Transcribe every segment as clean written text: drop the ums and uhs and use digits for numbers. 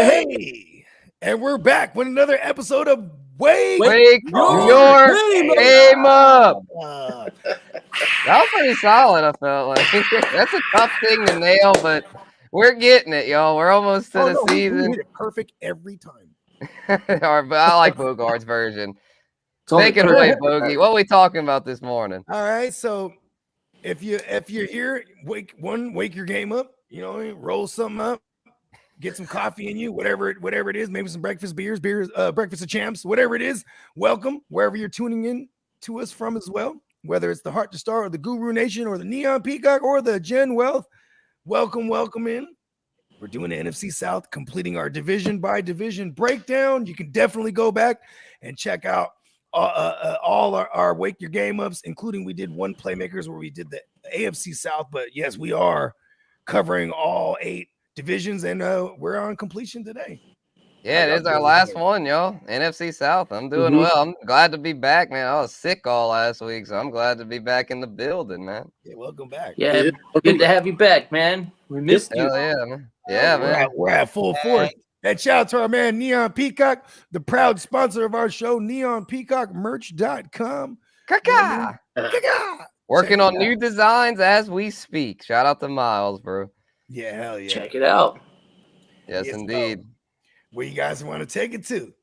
Hey, and we're back with another episode of Wake Your Game Up. That was pretty solid, I felt like. That's a tough thing to nail, but we're getting it, y'all. We're almost to the season. We hit it perfect every time. But I like Bogart's version. Take it away, Bogey. What are we talking about this morning? All right, so if you're here, wake your game up. You know, roll something up, get some coffee in you, whatever it is. Maybe some breakfast beers, breakfast of champs, whatever it is. Welcome wherever you're tuning in to us from as well. Whether it's the Heart to Star or the Guru Nation or the Neon Peacock or the Gen Wealth, welcome in. We're doing the NFC South, completing our division by division breakdown. You can definitely go back and check out all our Wake Your Game Ups, including we did one Playmakers where we did the AFC South. But yes, we are covering all 8 divisions, and we're on completion today. Yeah, it is our last one, y'all. NFC South. I'm doing well. I'm glad to be back, man. I was sick all last week, so I'm glad to be back in the building, man. Yeah, welcome back. Yeah, good to have you back, man. We missed you. Yeah, man. Yeah, man. We're at full force. And shout out to our man Neon Peacock, the proud sponsor of our show, neonpeacockmerch.com. Kaka. Working on new designs as we speak. Shout out to Miles, bro. Yeah, hell yeah. Check it out. Yes, indeed. Where you guys want to take it to?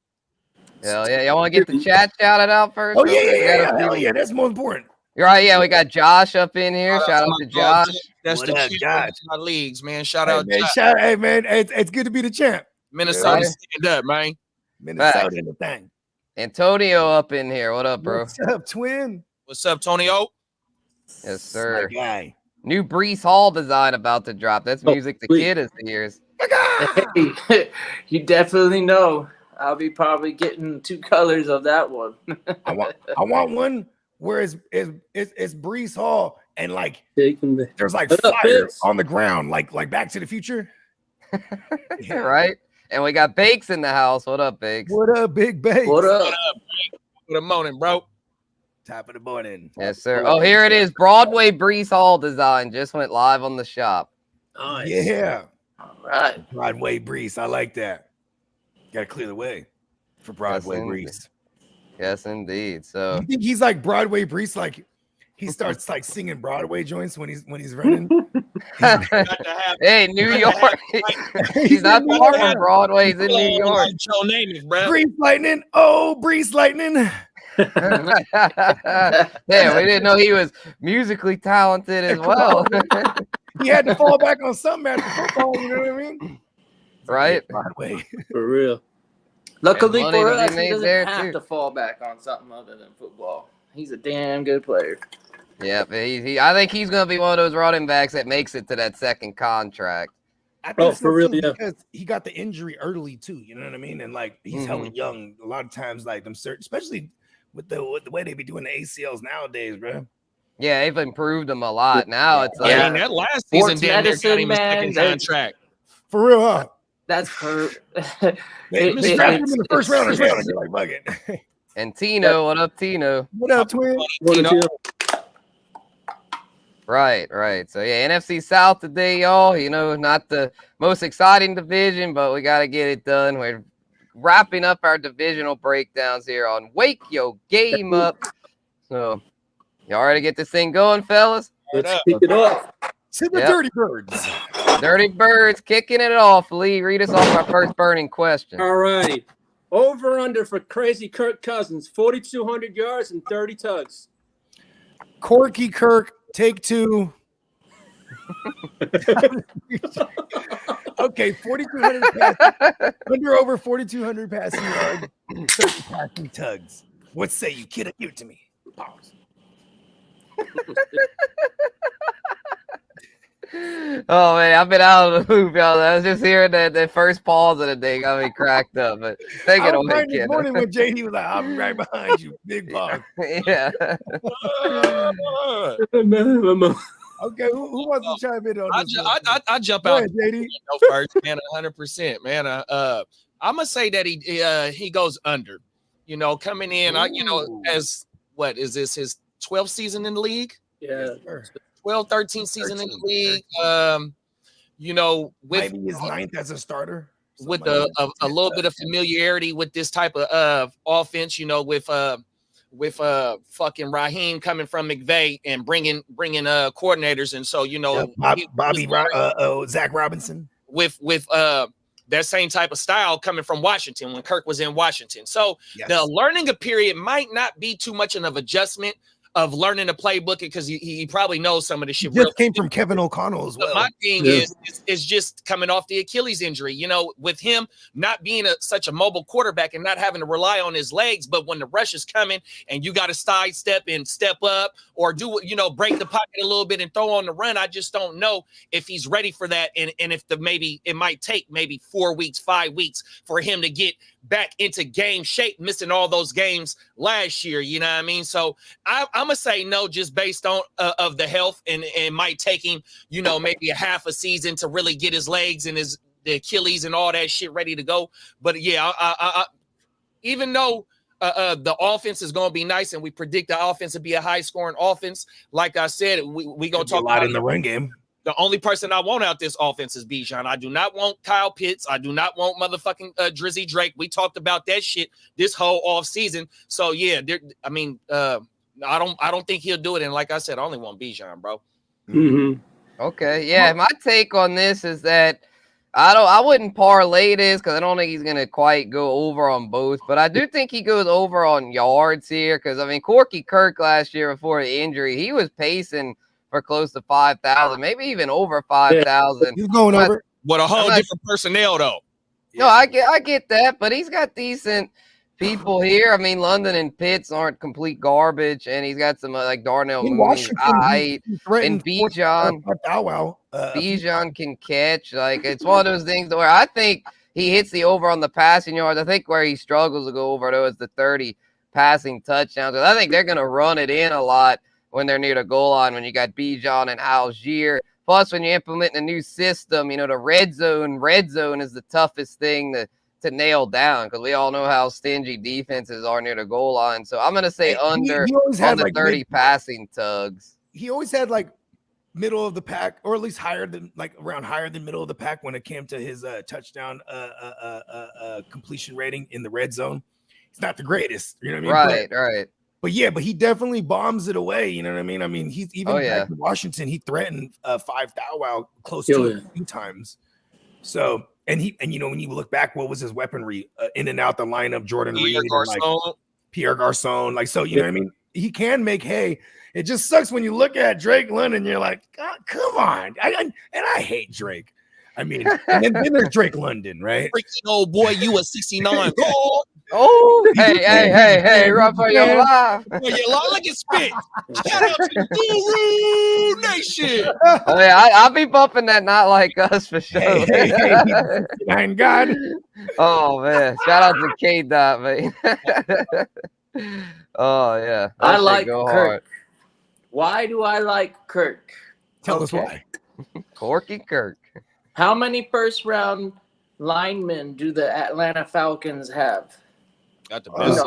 Hell yeah. Y'all want to get the chat shouted out first? Oh, yeah. That's more important. You're right. Yeah, we got Josh up in here. Shout out to Josh. That's the champ of my leagues, man. Shout out, man. Hey, man. It's good to be the champ. Minnesota, stand up, man. Minnesota in the thing. Antonio up in here. What up, bro? What's up, twin? What's up, Tony O? Yes, sir. My guy. New Brees Hall design about to drop. That's music the kid is hears. Hey, you definitely know. I'll be probably getting 2 colors of that one. I want one where it's Brees Hall and like there's like fire on the ground, like Back to the Future. Yeah. Right? And we got Bakes in the house. What up, Bakes? What up, Big Bakes? What up? Good morning, bro. Top of the morning. Yes, sir. Oh, here it is. Broadway Brees Hall design just went live on the shop. Nice. Yeah. All right. Broadway Brees. I like that. Got to clear the way for Broadway Brees. Yes, indeed. So you think he's like Broadway Brees? Like he starts like singing Broadway joints when he's running. Hey, New York. He's not far from Broadway. He's in New York. Your name is, bro. Brees Lightning. Oh, Brees Lightning. Yeah, we didn't know he was musically talented as well. He had to fall back on something after football. You know what I mean? Right? Broadway. For real. Luckily for us, he doesn't have too. to fall back on something other than football. He's a damn good player. Yeah, I think he's going to be one of those running backs that makes it to that second contract. I think for real, because he got the injury early too. You know what I mean? And like he's hella young. A lot of times, like them, especially with the way they be doing the ACLs nowadays, bro. Yeah, they've improved him a lot. Now it's like that last season, damn near got him a second contract. For real, huh? That's for they drafted him in the first round as well. You're like, bug it. And Tino, what up, Tino? What up, twin? Right. So yeah, NFC South today, y'all. You know, not the most exciting division, but we got to get it done. We're wrapping up our divisional breakdowns here on Wake Your Game Up. So, y'all ready to get this thing going, fellas? Let's kick it off. To the Dirty Birds. Dirty Birds kicking it off. Lee, read us off our first burning question. All right. Over under for crazy Kirk Cousins, 4,200 yards and 30 tugs. Corky Kirk, take 2. Okay, 4,200 over 4,200 passing yards, 30 passing tugs. What say you, kid? Give it to me. Pause. Oh man, I've been out of the loop, y'all. I was just hearing that first pause of the day got me cracked up. But take it away, kid. This morning when JD was like, "I'll be right behind you, big pause." Yeah. Okay, who wants to chime in on this? I jump out. Ahead, JD. First, man, 100%, man. I'm gonna say that he goes under. You know, coming in, as what is this his 12th season in the league? Yeah. 12, 13 season in the league. With maybe his 9th as a starter. with Something like a little bit of familiarity with this type of offense, with fucking Raheem coming from McVay and bringing coordinators, and so Zach Robinson with that same type of style coming from Washington when Kirk was in Washington. So Yes. the learning period might not be too much of adjustment of learning the playbook because he probably knows some of the shit. Just came from Kevin O'Connell as well. My thing is just coming off the Achilles injury, with him not being such a mobile quarterback and not having to rely on his legs. But when the rush is coming and you got to sidestep and step up or break the pocket a little bit and throw on the run, I just don't know if he's ready for that. And if maybe it might take maybe 4 weeks, 5 weeks for him to get back into game shape, missing all those games last year. You know what I mean? So I'm gonna say no, just based on of the health and might take him, maybe a half a season to really get his legs and the Achilles and all that shit ready to go. But yeah, I even though the offense is going to be nice and we predict the offense to be a high scoring offense, like I said, we gonna talk a lot about in the run game. The only person I want out this offense is Bijan. I do not want Kyle Pitts. I do not want motherfucking Drizzy Drake. We talked about that shit this whole off season. So yeah, I don't think he'll do it. And like I said, I only want Bijan, bro. Mm-hmm. Okay, yeah. My take on this is that I wouldn't parlay this because I don't think he's gonna quite go over on both, but I do think he goes over on yards here because Corky Kirk last year before the injury, he was pacing for close to 5,000, maybe even over 5,000. He's going over. What a whole different personnel though. No, I get that, but he's got decent people here. London and Pitts aren't complete garbage, and he's got some like Darnell Mooney's height, and Bijan. Bijan can catch. Like it's one of those things where I think he hits the over on the passing yards. I think where he struggles to go over though is the 30 passing touchdowns. I think they're gonna run it in a lot when they're near the goal line, when you got Bijan and Algier. Plus, when you implement a new system, the red zone is the toughest thing to nail down because we all know how stingy defenses are near the goal line. So I'm going to say under on the 30 passing tugs. He always had like middle of the pack, or at least higher than middle of the pack when it came to his touchdown completion rating in the red zone. It's not the greatest, you know what I mean? Right. But he definitely bombs it away. You know what I mean? He's even back in Washington. He threatened 5,000 close to it a few times. So, and when you look back, what was his weaponry in and out the lineup? Jordan Reed, Pierre Garçon, you know what I mean? He can make hay. It just sucks when you look at Drake London. You're like, God, come on. I hate Drake. And then there's Drake London, right? Freaking old boy, you a 69. Oh, hey, run for your life. Look at spit. Shout out to the Guru Nation. Oh, yeah, I'll be bumping that Not Like Us for sure. Thank God. Oh, man. Shout out to K-Dot, man. Oh, yeah. I like Kirk. Hard. Why do I like Kirk? Tell us why. Corky Kirk. How many first-round linemen do the Atlanta Falcons have? Got the best.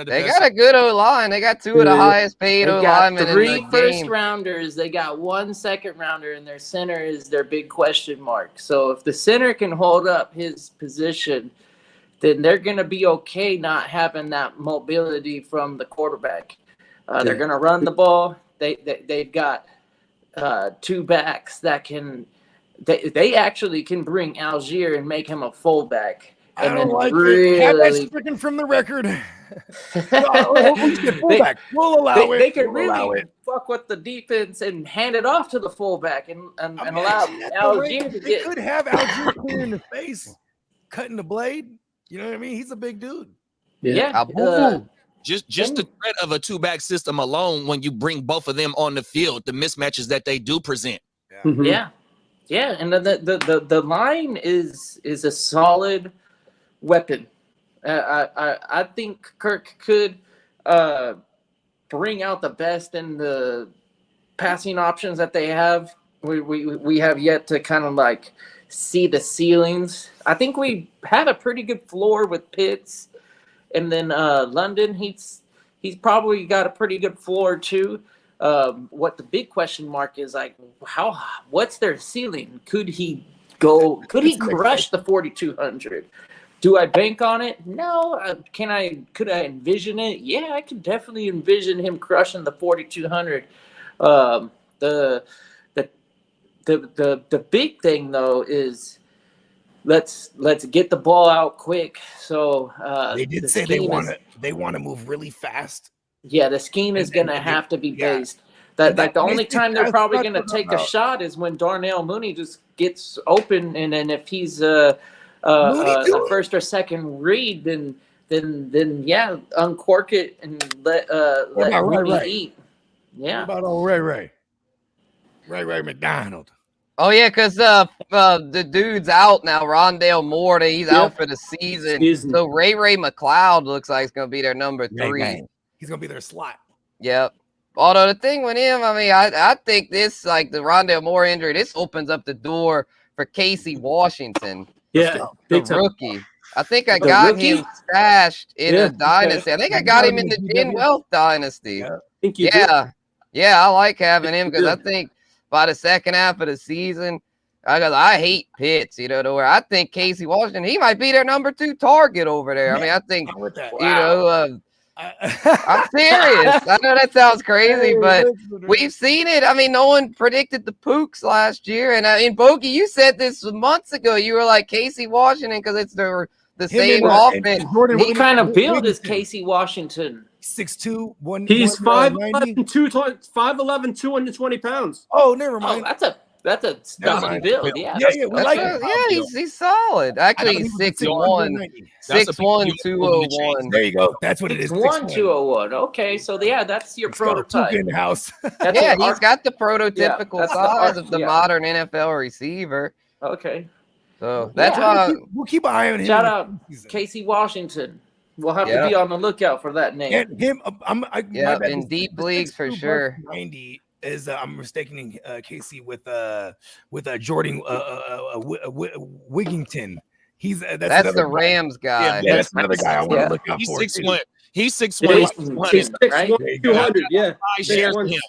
They got a good O-line. They got two of the highest paid O-linemen in the game. 3 first-rounders. They got 1 second-rounder, and their center is their big question mark. So if the center can hold up his position, then they're going to be okay not having that mobility from the quarterback. They're going to run the ball. They've got 2 backs that can they actually can bring Algier and make him a fullback. I don't like it. Have that stricken from the record. Fullback. We'll allow it. They could really fuck with the defense and hand it off to the fullback and allow Algier to They could have Algier clear in the face, cutting the blade. You know what I mean? He's a big dude. Yeah. Just the threat of a 2-back system alone, when you bring both of them on the field, the mismatches that they do present. Yeah, and the line is a solid weapon. I think Kirk could bring out the best in the passing options that they have. We have yet to kind of like see the ceilings. I think we have a pretty good floor with Pitts, and then London. He's probably got a pretty good floor too. What the big question mark is like, what's their ceiling? Could he go? Could he That's the next crush the 4,200? Do I bank on it? No. Could I envision it? Yeah, I could definitely envision him crushing the 4,200. The big thing though is let's get the ball out quick. So They did say they want to move really fast. Yeah, the scheme is going to have to be based. That like the only time they're probably going to take a shot is when Darnell Mooney just gets open, and then if he's a first or second read, then yeah, uncork it and let Mooney eat. Yeah. What about old Ray McDonald? Oh yeah, because the dude's out now. Rondale Moore, he's out for the season. So Ray McLeod looks like he's going to be their number 3. He's going to be their slot. Yep. Although the thing with him, I mean, I think this, like the Rondale Moore injury, this opens up the door for Casey Washington. Yeah, the rookie. I think I got him stashed in a dynasty. I think I got him in the Gen Wealth dynasty. I think you did. Yeah, I like having him because I think by the second half of the season, I hate Pitts, to where I think Casey Washington, he might be their number 2 target over there. I mean, I think, I'm serious. I know that sounds crazy, but we've seen it. I mean, no one predicted the Pooks last year. And Bogey, you said this months ago. You were like Casey Washington because it's the same offense. He kind of built as Casey Washington. 6'2", 1. He's 5'11", 220 pounds. Oh, never mind. Oh, that's a stunning build. Yeah, we like it. Yeah, he's solid. Actually, he's 6'1", 6'1", 201. There you go. That's what it is. 6'1", 201. Okay, so that's your prototype in the house. He's got the prototypical size of the modern NFL receiver. Okay, so that's why we'll keep an eye on him. Shout out Casey Washington. We'll have to be on the lookout for that name. And him, in deep leagues for sure. 90 is I'm mistaking Casey with Jordan Wigington. That's the Rams guy. Yeah, that's another guy I want to look out for. He's 6'1". He's 6'1", 200. Yeah, shares him.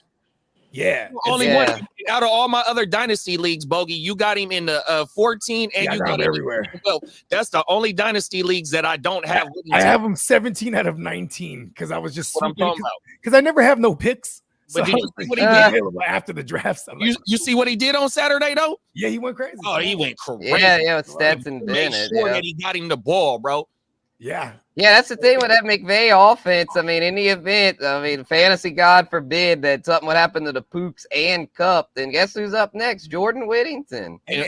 Yeah, only one out of all my other dynasty leagues, Bogey. You got him in the 14, and you got him everywhere. Well, that's the only dynasty leagues that I don't have. I have him 17 out of 19 because I was just because I never have no picks. So did you see what he did after the draft? You see what he did on Saturday though? Yeah, he went crazy. Oh, he went crazy. Yeah, with Stetson Bennett. That he got him the ball, bro. Yeah, that's the thing with that McVay offense. I mean, in the event, fantasy God forbid that something would happen to the Pooks and Cup, then guess who's up next? Jordan Whittington. And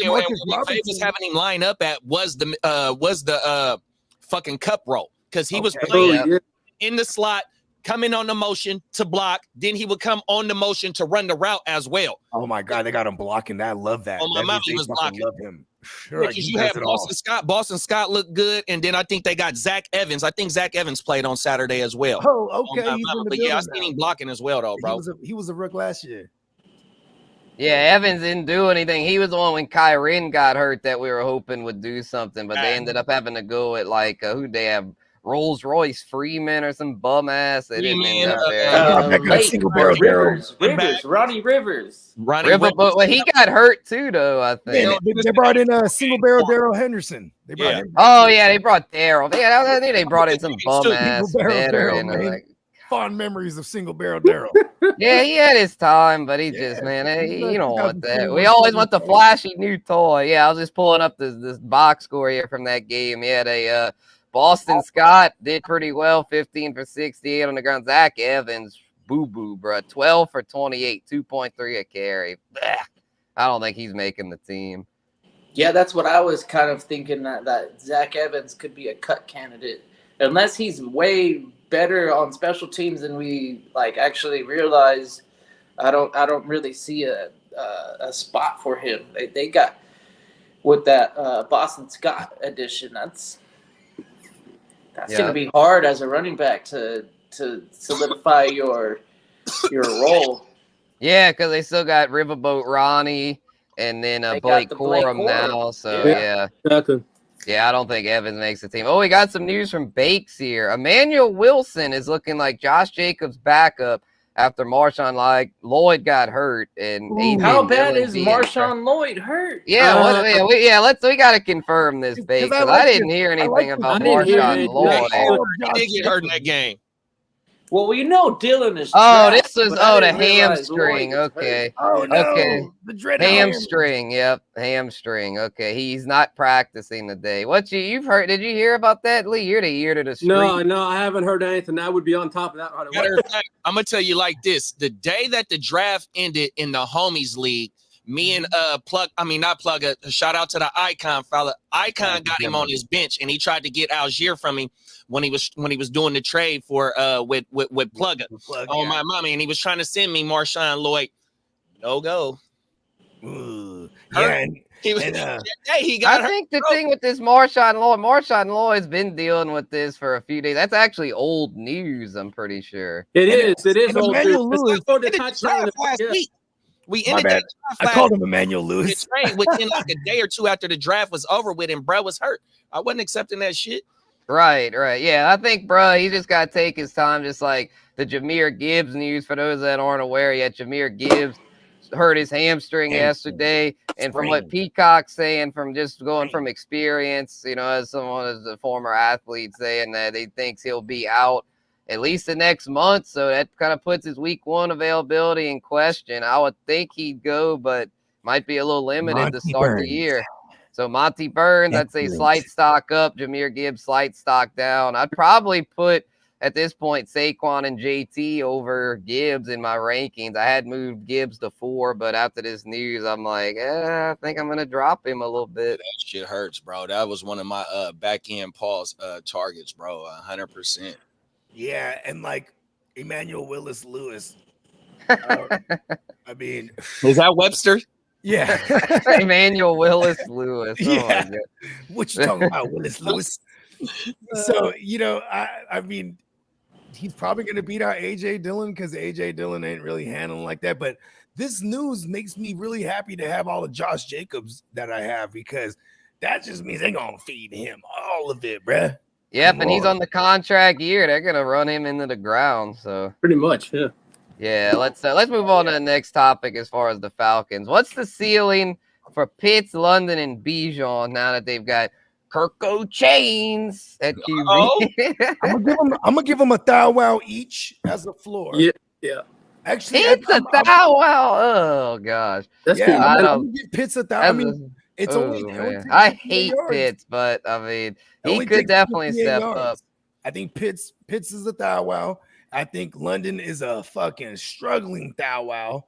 what McVay was having him line up at was the fucking Cup role because he was playing in the slot, coming on the motion to block. Then he would come on the motion to run the route as well. Oh my God, they got him blocking that. I love that. Oh my mama, he was blocking. Love him. Sure, because you had Boston Scott. Boston Scott looked good, and then I think they got Zach Evans. I think Zach Evans played on Saturday as well. Oh, okay. But yeah, I seen him blocking as well, though, bro. He was a rook last year. Yeah, Evans didn't do anything. He was the one when Kyren got hurt that we were hoping would do something, but they ended up having to go at who'd they have? Rolls Royce Freeman or some bum ass. They didn't end up there. Ronnie Rivers. But he got hurt too, though. I think they brought in a single barrel Daryl Henderson. They brought him. Oh yeah, they brought Daryl. Yeah, I think they brought in some bum ass veteran. Fond memories of single barrel Daryl. Yeah, he had his time, but he just you don't want that. We always want the flashy new toy. Yeah, I was just pulling up this box score here from that game. Yeah, they Boston Scott did pretty well, 15 for 68 on the ground. Zach Evans, boo-boo, bro, 12 for 28, 2.3 a carry. Blech. I don't think he's making the team. Yeah, that's what I was kind of thinking, that Zach Evans could be a cut candidate. Unless he's way better on special teams than we actually realize, I don't really see a spot for him. They got with that Boston Scott addition, That's going to be hard as a running back to solidify your role. Yeah, because they still got Riverboat Ronnie and then Blake Corum now. So, Exactly. Yeah, I don't think Evans makes the team. Oh, we got some news from Bakes here. Emmanuel Wilson is looking like Josh Jacobs' backup. after Marshawn Lloyd got hurt and AJ How bad Dillon is being Marshawn Lloyd hurt? Yeah, we got to confirm this, Big, because I didn't hear anything about I didn't hear Marshawn it. Lloyd. He did get hurt in that game. Well, we know Dylan is. Oh, trash, this was but I the didn't realize hamstring. Lloyd was Okay. Oh no, Okay. the dreaded Hamstring, yep, hamstring. Okay, he's not practicing today. What you've heard? Did you hear about that, Lee? You're the ear to the street. No, I haven't heard anything. I would be on top of that right away. Matter of fact, I'm gonna tell you like this: the day that the draft ended in the homies league, me and a shout out to the Icon fella. Icon got him on his bench, and he tried to get Algier from him when he was doing the trade for with Plugger on my mommy, and he was trying to send me Marshawn Lloyd. No go. Ooh, Hurt. yeah, He was. He I got hurt. think the thing with this Marshawn Lloyd's been dealing with this for a few days. That's actually old news, I'm pretty sure. It is and old Emmanuel news. Lewis- Let's go to Ended the touchdown. draft last week. We My ended bad. that I draft called last him Emmanuel the Lewis. trade within like a day or two after the draft was over with, and bro was hurt. I wasn't accepting that shit. Right. Yeah, I think, bro, he just got to take his time, just like the Jahmyr Gibbs news. For those that aren't aware yet, Jahmyr Gibbs hurt his hamstring yesterday. And from what Peacock's saying, from just going from experience, as a former athlete saying that he thinks he'll be out at least the next month. So that kind of puts his week 1 availability in question. I would think he'd go, but might be a little limited to start the year. So Monty Burns, I'd say slight stock up. Jahmyr Gibbs, slight stock down. I'd probably put, at this point, Saquon and JT over Gibbs in my rankings. I had moved Gibbs to 4, but after this news, I'm like, I think I'm going to drop him a little bit. That shit hurts, bro. That was one of my back end pause targets, bro. 100%. Yeah, and like Emmanuel Willis Lewis. I mean, is that Webster? Yeah, Emmanuel Willis Lewis. Oh yeah, what you talking about, Willis Lewis? So I mean, he's probably going to beat out AJ Dillon because AJ Dillon ain't really handling like that. But this news makes me really happy to have all the Josh Jacobs that I have, because that just means they're gonna feed him all of it, bruh. Yep, and he's on the contract year. They're gonna run him into the ground. So pretty much, yeah. Yeah, let's move on to the next topic as far as the Falcons. What's the ceiling for Pitts, London, and Bijan now that they've got Kirko Chains at QB? Oh. I'm gonna give them a thou wow each as a floor. Yeah. Actually, it's a thou wow. Oh gosh, that's good. I'm gonna give Pitts a thou. I mean, it's only. I hate Pitts, but I mean, he could definitely step up. I think Pitts is a thou wow. I think London is a fucking struggling thou wow.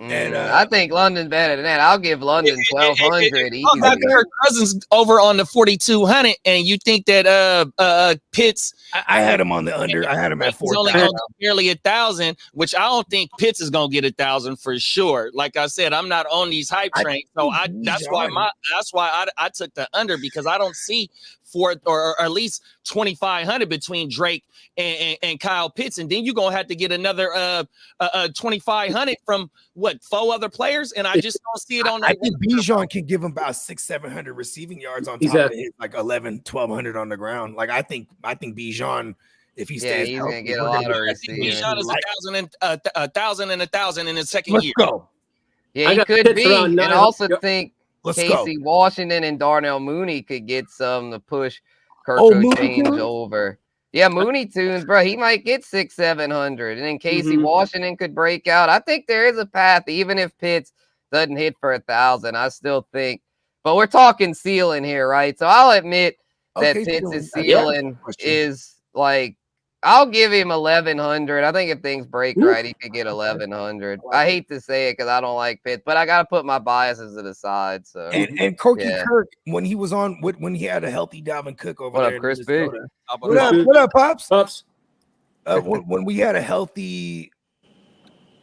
And I think London's better than that. I'll give London 1,200 easy. Kirk Cousins over on the 4,200, and you think that Pitts? I had him on the under. I had him at 4,000. He's only going to nearly 1,000, which I don't think Pitts is going to get 1,000 for sure. Like I said, I'm not on these hype trains, so that's why I took the under, because I don't see or at least 2,500 between Drake and Kyle Pitts, and then you're gonna have to get another 2,500 from 4 other players, and I just don't see it on. I think Bijan can give him about 600-700 receiving yards on top of his 1,100-1,200 on the ground. Like I think Bijan, if he stays, he's gonna get a lot of receiving. Bijan is 1,000 and 1,000 in his second year. Go. Yeah, he could be, and I also think Casey go. Washington and Darnell Mooney could get some to push Kirko Chains over. Yeah, Mooney Tunes, bro. He might get 600-700, and then Casey Washington could break out. I think there is a path, even if Pitts doesn't hit for 1,000. I still think, but we're talking ceiling here, right? So I'll admit that Pitts' ceiling is like, I'll give him 1,100. I think if things break right, he could get 1,100. I hate to say it because I don't like Pitts, but I got to put my biases to the side. So and Corky Kirk, when he was on, when he had a healthy Dalvin Cook over there. What up, Chris B? What up, Pops? Pops. When we had a healthy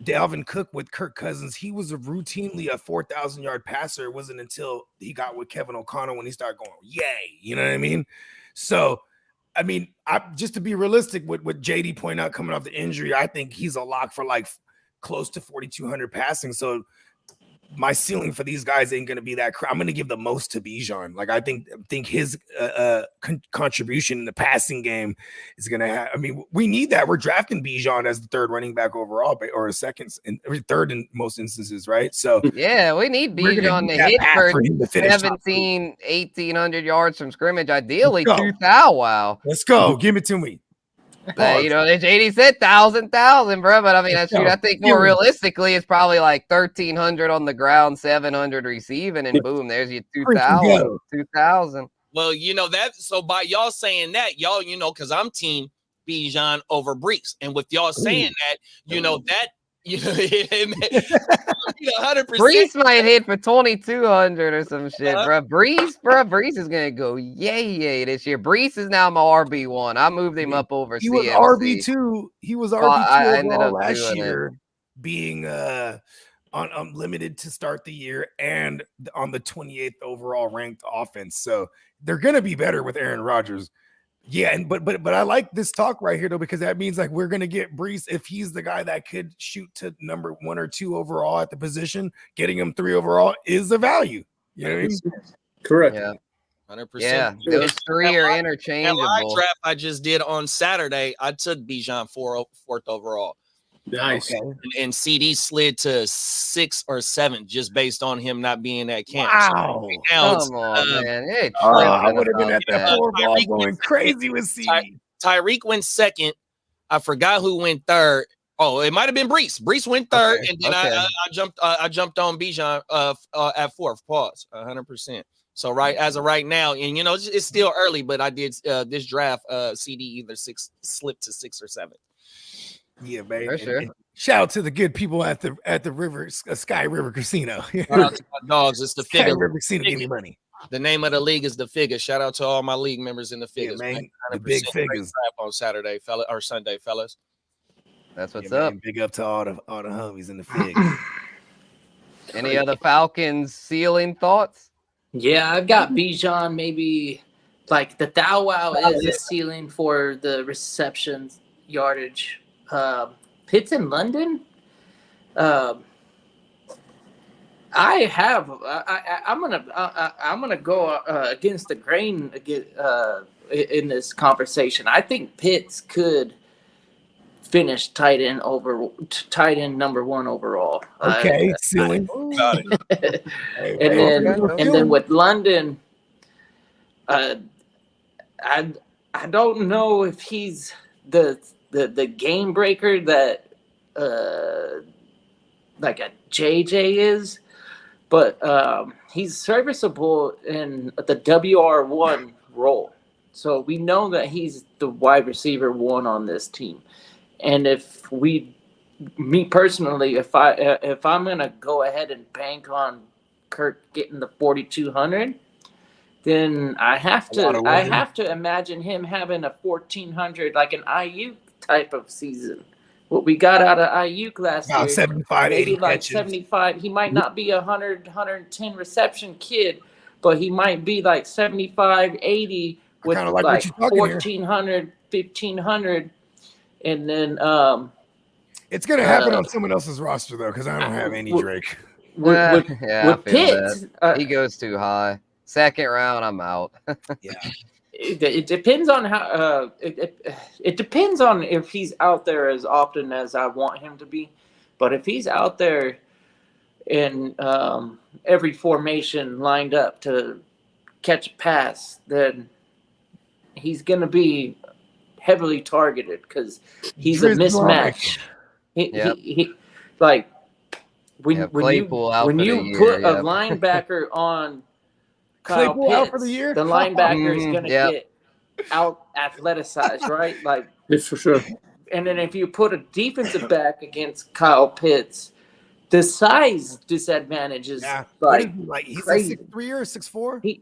Dalvin Cook with Kirk Cousins, he was routinely a 4,000-yard passer. It wasn't until he got with Kevin O'Connor when he started going, yay, you know what I mean? So, I mean, just to be realistic with what JD pointed out coming off the injury, I think he's a lock for like close to 4,200 passing. So my ceiling for these guys ain't going to be that. I'm going to give the most to Bijan. Like I think his contribution in the passing game is going to have. I mean, we need that. We're drafting Bijan as the third running back overall, or a second, third in most instances, right? So yeah, we need Bijan to hit for him to 1,800 yards from scrimmage. Ideally, 2,000. Wow. Let's go. Give it to me. You know, JD said 1,000, bro. But I mean, I think more realistically, it's probably like 1,300 on the ground, 700 receiving, and boom, there's your 2,000. 2,000. Well, you know that. So by y'all saying that, y'all, you know, because I'm team Bijan over Brees, and with y'all saying that, you know that. You know, 100%. Brees might hit for 2,200 or some shit, bro. Brees is gonna go yay this year. Brees is now my RB1. I moved him up over. He was RB2. He was RB2 overall last year, being unlimited to start the year and on the 28th overall ranked offense. So they're gonna be better with Aaron Rodgers. Yeah, and but I like this talk right here though, because that means like we're gonna get Brees if he's the guy that could shoot to number 1 or 2 overall at the position. Getting him 3 overall is a value. You know what I mean? Correct. Yeah, 100%. Yeah, those 3 are interchangeable. My draft I just did on Saturday, I took Bijan 4th overall. Nice. Okay. And CD slid to 6 or 7 just based on him not being at camp. Wow. So now come on, man. I would have been at that 4 ball going crazy with CD. Tyreek went 2nd. I forgot who went 3rd. Oh, it might have been Brees. Brees went 3rd, and then I jumped on Bijan at 4th. Pause. 100%. So as of right now, and you know it's still early, but I did this draft. CD either slipped to 6 or 7. Yeah, man. For sure. And shout out to the good people at the River Sky River Casino. Shout out to my dogs. It's the Sky Figure. River Casino. Give me money. The name of the league is the Figure. Shout out to all my league members in the Figures. Yeah, man. The 100% big Figures on Saturday, or Sunday, fellas. That's what's up. up. Big up to all the homies in the Fig. Any other Falcons ceiling thoughts? Yeah, I've got Bijan. Maybe like the Wow is the ceiling for the reception yardage. Pitts in London. I'm gonna go against the grain in this conversation. I think Pitts could finish tight end number 1 overall. Okay, ceiling. Got it. And then with London, I don't know if he's the game breaker that like a JJ is, but he's serviceable in the WR1 role. So we know that he's the wide receiver 1 on this team. And me personally, if I'm gonna go ahead and bank on Kirk getting the 4,200, then I have to imagine him having a 1,400, like an Ayuk type of season. What we got out of Ayuk last year, 75, maybe 80 like catches. 75. He might not be 100, 110 reception kid, but he might be like 75, 80 with like 1,400, 1,500. And then it's gonna happen on someone else's roster though, because I don't have any Drake. With Pitts, he goes too high. 2nd round, I'm out. Yeah. It depends on how it depends on if he's out there as often as I want him to be. But if he's out there in every formation lined up to catch a pass, then he's going to be heavily targeted because he's a mismatch. He like when you put a linebacker on Kyle Pitts, out for the year? The linebacker is going to get out athleticized, right? Like, it's for sure. And then if you put a defensive back against Kyle Pitts, the size disadvantage is like he's crazy. a 6'3" or 6'4"?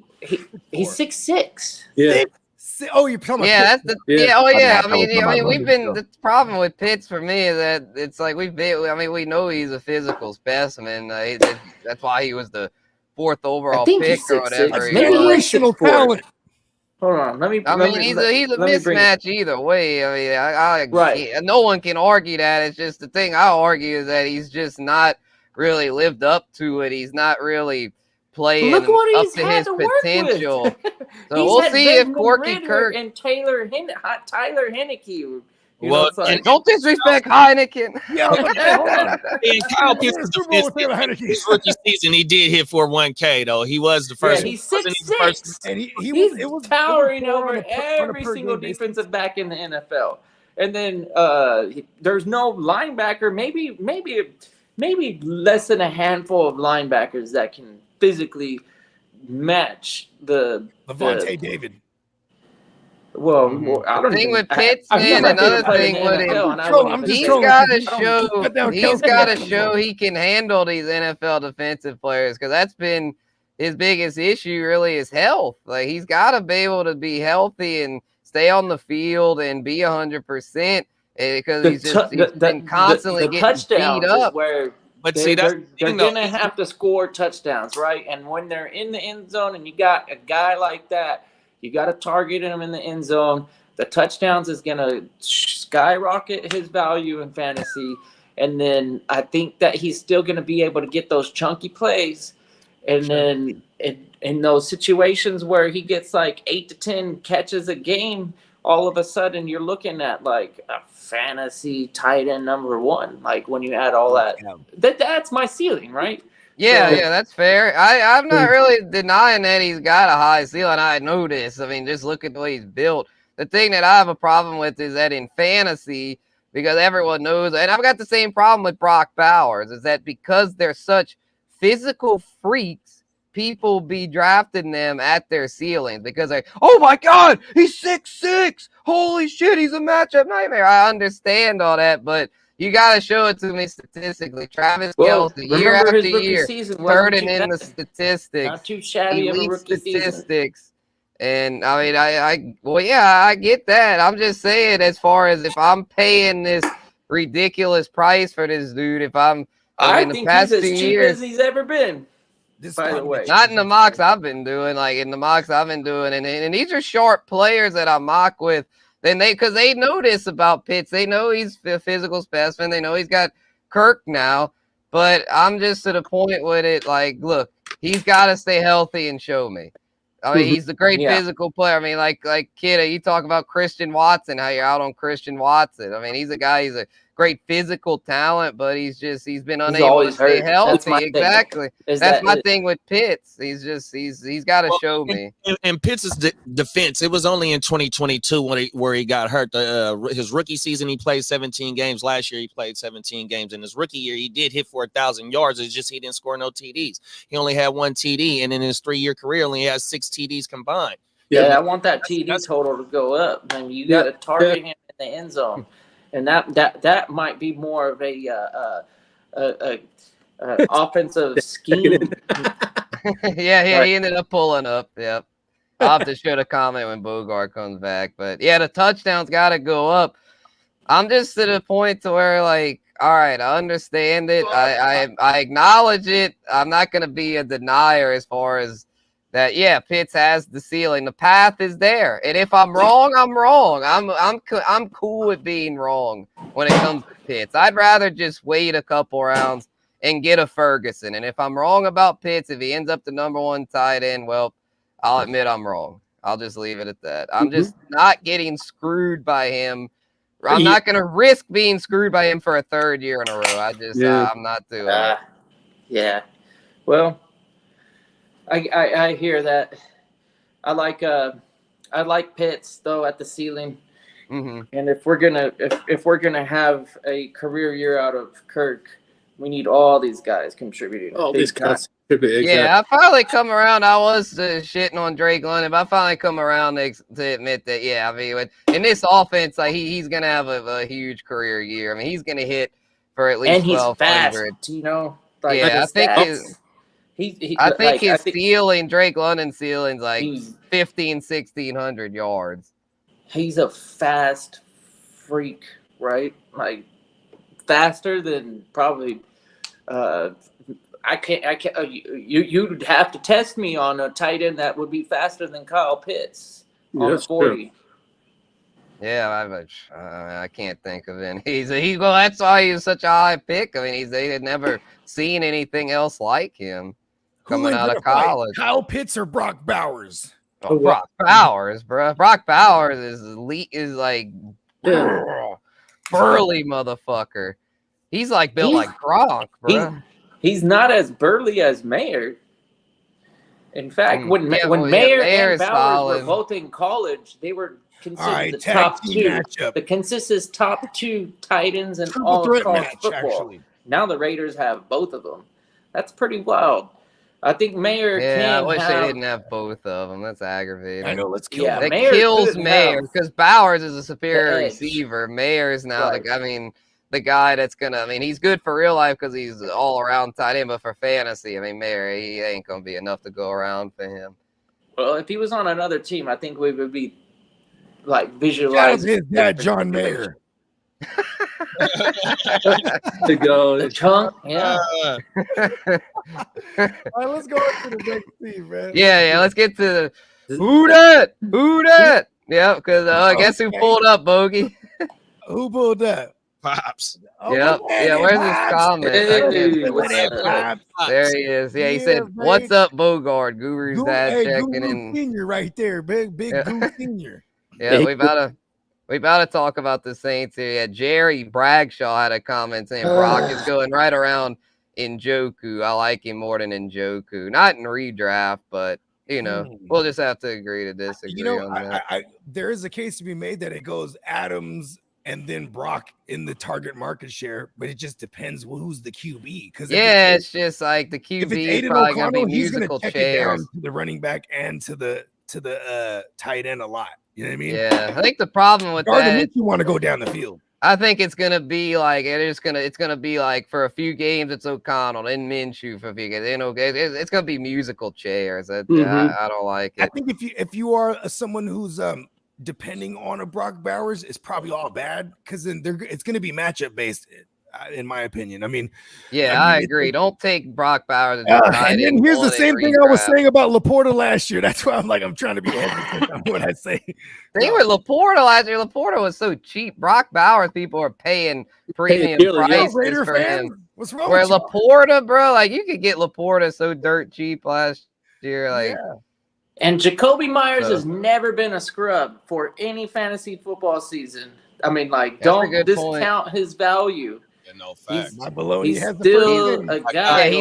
He's 6'6". Yeah. Oh, you're talking about Pitts. I mean, we've been the problem with Pitts for me is that it's like we know he's a physical specimen. That's why he was the 4th overall pick or whatever. Generational talent. Hold on, he's a mismatch either way. I mean, no one can argue that. It's just the thing I argue is that he's just not really lived up to it. He's not really playing Look what up he's to had his to work potential. with. So He's we'll had see if Desmond Corky Ridder Kirk. and Tyler Henneke. You Well, know, it's like, and Don't disrespect Heineken. Yeah, I was about to say, hold on. in Kyle He won Pitts' a Super Bowl defense, with Taylor Heineke. his rookie season, he did hit for 1K though. He was the first. yeah, he's wasn't he the first? 6'6". And he He's was it was towering poor over on a every per single game basis. defensive back in the NFL. And then there's no linebacker, maybe less than a handful of linebackers that can physically match Levante David. Well, I don't thing even. with Pitts, I've man, never another played in thing the with him, NFL, and I trolling. wouldn't I'm even just he's say trolling. got to I don't show. cut down He's Kelsey. got to show he can handle these NFL defensive players because that's been his biggest issue. Really, is health. Like he's got to be able to be healthy and stay on the field and be 100% because he's been constantly getting touchdowns beat up. is where But see, that's they're gonna have to score touchdowns, right? And when they're in the end zone, and you got a guy like that, you got to target him in the end zone. The touchdowns is gonna skyrocket his value in fantasy, and then I think that he's still gonna be able to get those chunky plays, and then in those situations where he gets like 8 to 10 catches a game, all of a sudden you're looking at like a fantasy tight end number 1. Like when you add all that's my ceiling, right? Yeah, So- yeah, that's fair. I'm not really denying that he's got a high ceiling. I know this. I mean, just look at the way he's built. The thing that I have a problem with is that in fantasy, because everyone knows, and I've got the same problem with Brock Bowers, is that because they're such physical freaks, people be drafting them at their ceilings because like, oh my God, he's 6'6". Holy shit, he's a matchup nightmare. I understand all that, but you got to show it to me statistically. Travis Kelce, year after year, turning in the statistics, not too shabby of a elite rookie season. statistics. And I mean, I get that. I'm just saying, as far as if I'm paying this ridiculous price for this dude, I think he's as cheap as he's ever been. By the way, not in the mocks I've been doing, and these are sharp players that I mock with. Then because they know this about Pitts, they know he's a physical specimen, they know he's got Kirk now, but I'm just to the point with it. Like, look, he's got to stay healthy and show me. I mean, he's a great physical player. I mean, like kid, you talk about Christian Watson, how you're out on Christian Watson. I mean, he's a great physical talent, but he's been unable to stay healthy. Exactly. That's my thing with Pitts. He's got to show me. In Pitts' defense, it was only in 2022 where he got hurt. His rookie season, he played 17 games. Last year, he played 17 games. In his rookie year, he did hit for 1,000 yards. It's just he didn't score no TDs. He only had 1 TD, and in his 3-year career, only has 6 TDs combined. Yeah, I want that TD total to go up. I mean, you got to target him in the end zone, and that might be more of a offensive scheme. Yeah, he ended up pulling up. Yep. I'll have to show the comment when Bogart comes back. But yeah, the touchdowns got to go up. I'm just to the point to where, like, all right, I understand it. I acknowledge it. I'm not going to be a denier as far as that. Yeah, Pitts has the ceiling. The path is there. And if I'm wrong, I'm wrong. I'm cool with being wrong when it comes to Pitts. I'd rather just wait a couple rounds and get a Ferguson. And if I'm wrong about Pitts, if he ends up the number 1 tight end, well, I'll admit I'm wrong. I'll just leave it at that. I'm just not getting screwed by him. I'm not going to risk being screwed by him for a 3rd year in a row. I'm not doing it. Yeah. Well, I hear that. I like Pitts though at the ceiling. And if we're gonna have a career year out of Kirk, we need all these guys contributing. All these guys. Exactly. Yeah, I finally come around. I was shitting on Drake London, but I finally come around to admit that, yeah, I mean, in this offense, like he's going to have a huge career year. I mean, he's going to hit for at least 1,200. Fast, you know? Like, yeah, I think his ceiling, Drake London's ceiling's like 1,600 yards. He's a fast freak, right? Like, faster than probably I can't. You'd have to test me on a tight end that would be faster than Kyle Pitts on 40. Yeah, I can't think of any. Well, that's why he's such a high pick. I mean, they had never seen anything else like him Who coming ain't out gonna of fight? college. Kyle Pitts or Brock Bowers? Oh, Brock Bowers, bro. Brock Bowers is elite, is like burly motherfucker. He's like built like Gronk, bro. He's not as burly as Mayer. In fact, when Mayer Mayer and is Bowers solid. were both in college, they were considered All right, the tag top team two, matchup. the consensus top two tight ends in Triple all of threat college match, football. actually. Now the Raiders have both of them. That's pretty wild. I think Mayer Yeah, I can wish have. they didn't have both of them. That's aggravating. I know. Let's kill Yeah, them. That Mayer kills could Mayer have because Bowers is a superior the edge. receiver. Mayer is now Right. the guy that's gonna. I mean, he's good for real life because he's all around tight end, but for fantasy, I mean, Mayer, he ain't gonna be enough to go around for him. Well, if he was on another team, I think we would be like Shout out visualizing to his dad, John Mayer. To go. the chunk. Yeah. Uh, All right, let's go on to the next team, man. Yeah. Let's get to who that? Yeah, because I guess who Okay. pulled up Bogey. Who pulled that? Pops. Oh, Yep. man, Yeah. Where's his Pops. comment? Hey, Look at that, Pops. Pops. There he is. Yeah, he Yeah, said, "What's babe. up, Bogard?" Guru's dad Hey, checking Guru in. Senior right there, big Yeah. Guru Senior. Yeah, we about to talk about the Saints here. Yeah, Jerry Bragshaw had a comment saying Brock is going right around Njoku. I like him more than Njoku. Not in redraft, but we'll just have to agree to disagree on that. I there is a case to be made that it goes Adams and then Brock in the target market share, but it just depends who's the QB. Because It's just like the if QB it's is Aiden probably going to be O'Connell, he's going musical to check it down chairs. to the running back and to the tight end a lot. You know what I mean? Yeah, I think the problem with Gardner that, Minshew want to go down the field. I think it's gonna be like it's gonna be like for a few games it's O'Connell, then Minshew for a few games. It's gonna be musical chairs. I don't like I it. think if you are someone who's depending on a Brock Bowers, it's probably all bad because then it's going to be matchup based, in my opinion. I mean, I agree. Don't take Brock Bowers. And then here's the same thing I was saying about Laporta last year. That's why I'm trying to be hesitant on what I say. Thing with Laporta last year, Laporta was so cheap. Brock Bowers, people are paying premium prices Raider for fans? him. What's wrong Where with you? Laporta, bro, like you could get Laporta so dirt cheap last year. Like, And Jacoby Myers has never been a scrub for any fantasy football season. I mean, like, don't discount his value. Yeah, no fact. He's still a guy.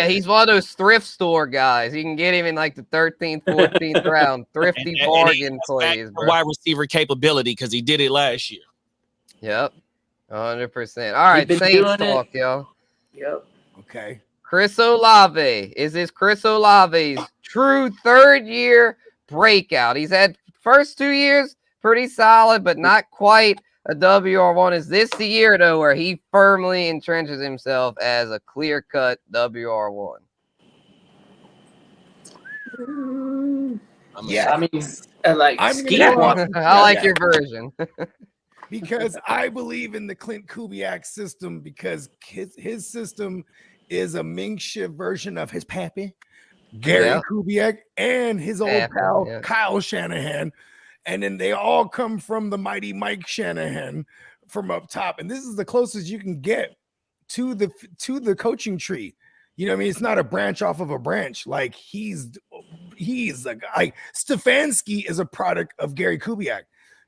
He's one of those thrift store guys. You can get him in like the 13th, 14th round. Thrifty bargain plays, bro. Wide receiver capability because he did it last year. Yep, 100%. All right, Saints talk, y'all. Yep. Okay. Chris Olave. Is this Chris Olave's true third-year breakout? He's had first 2 years pretty solid, but not quite a WR1. Is this the year, though, where he firmly entrenches himself as a clear-cut WR1? Yeah. I mean, like, I like your version. Because I believe in the Clint Kubiak system because his system is a makeshift version of his pappy, Gary Kubiak, and his old pal, Kyle Shanahan. And then they all come from the mighty Mike Shanahan from up top. And this is the closest you can get to the coaching tree. You know what I mean? It's not a branch off of a branch. Like he's a guy. Stefanski is a product of Gary Kubiak.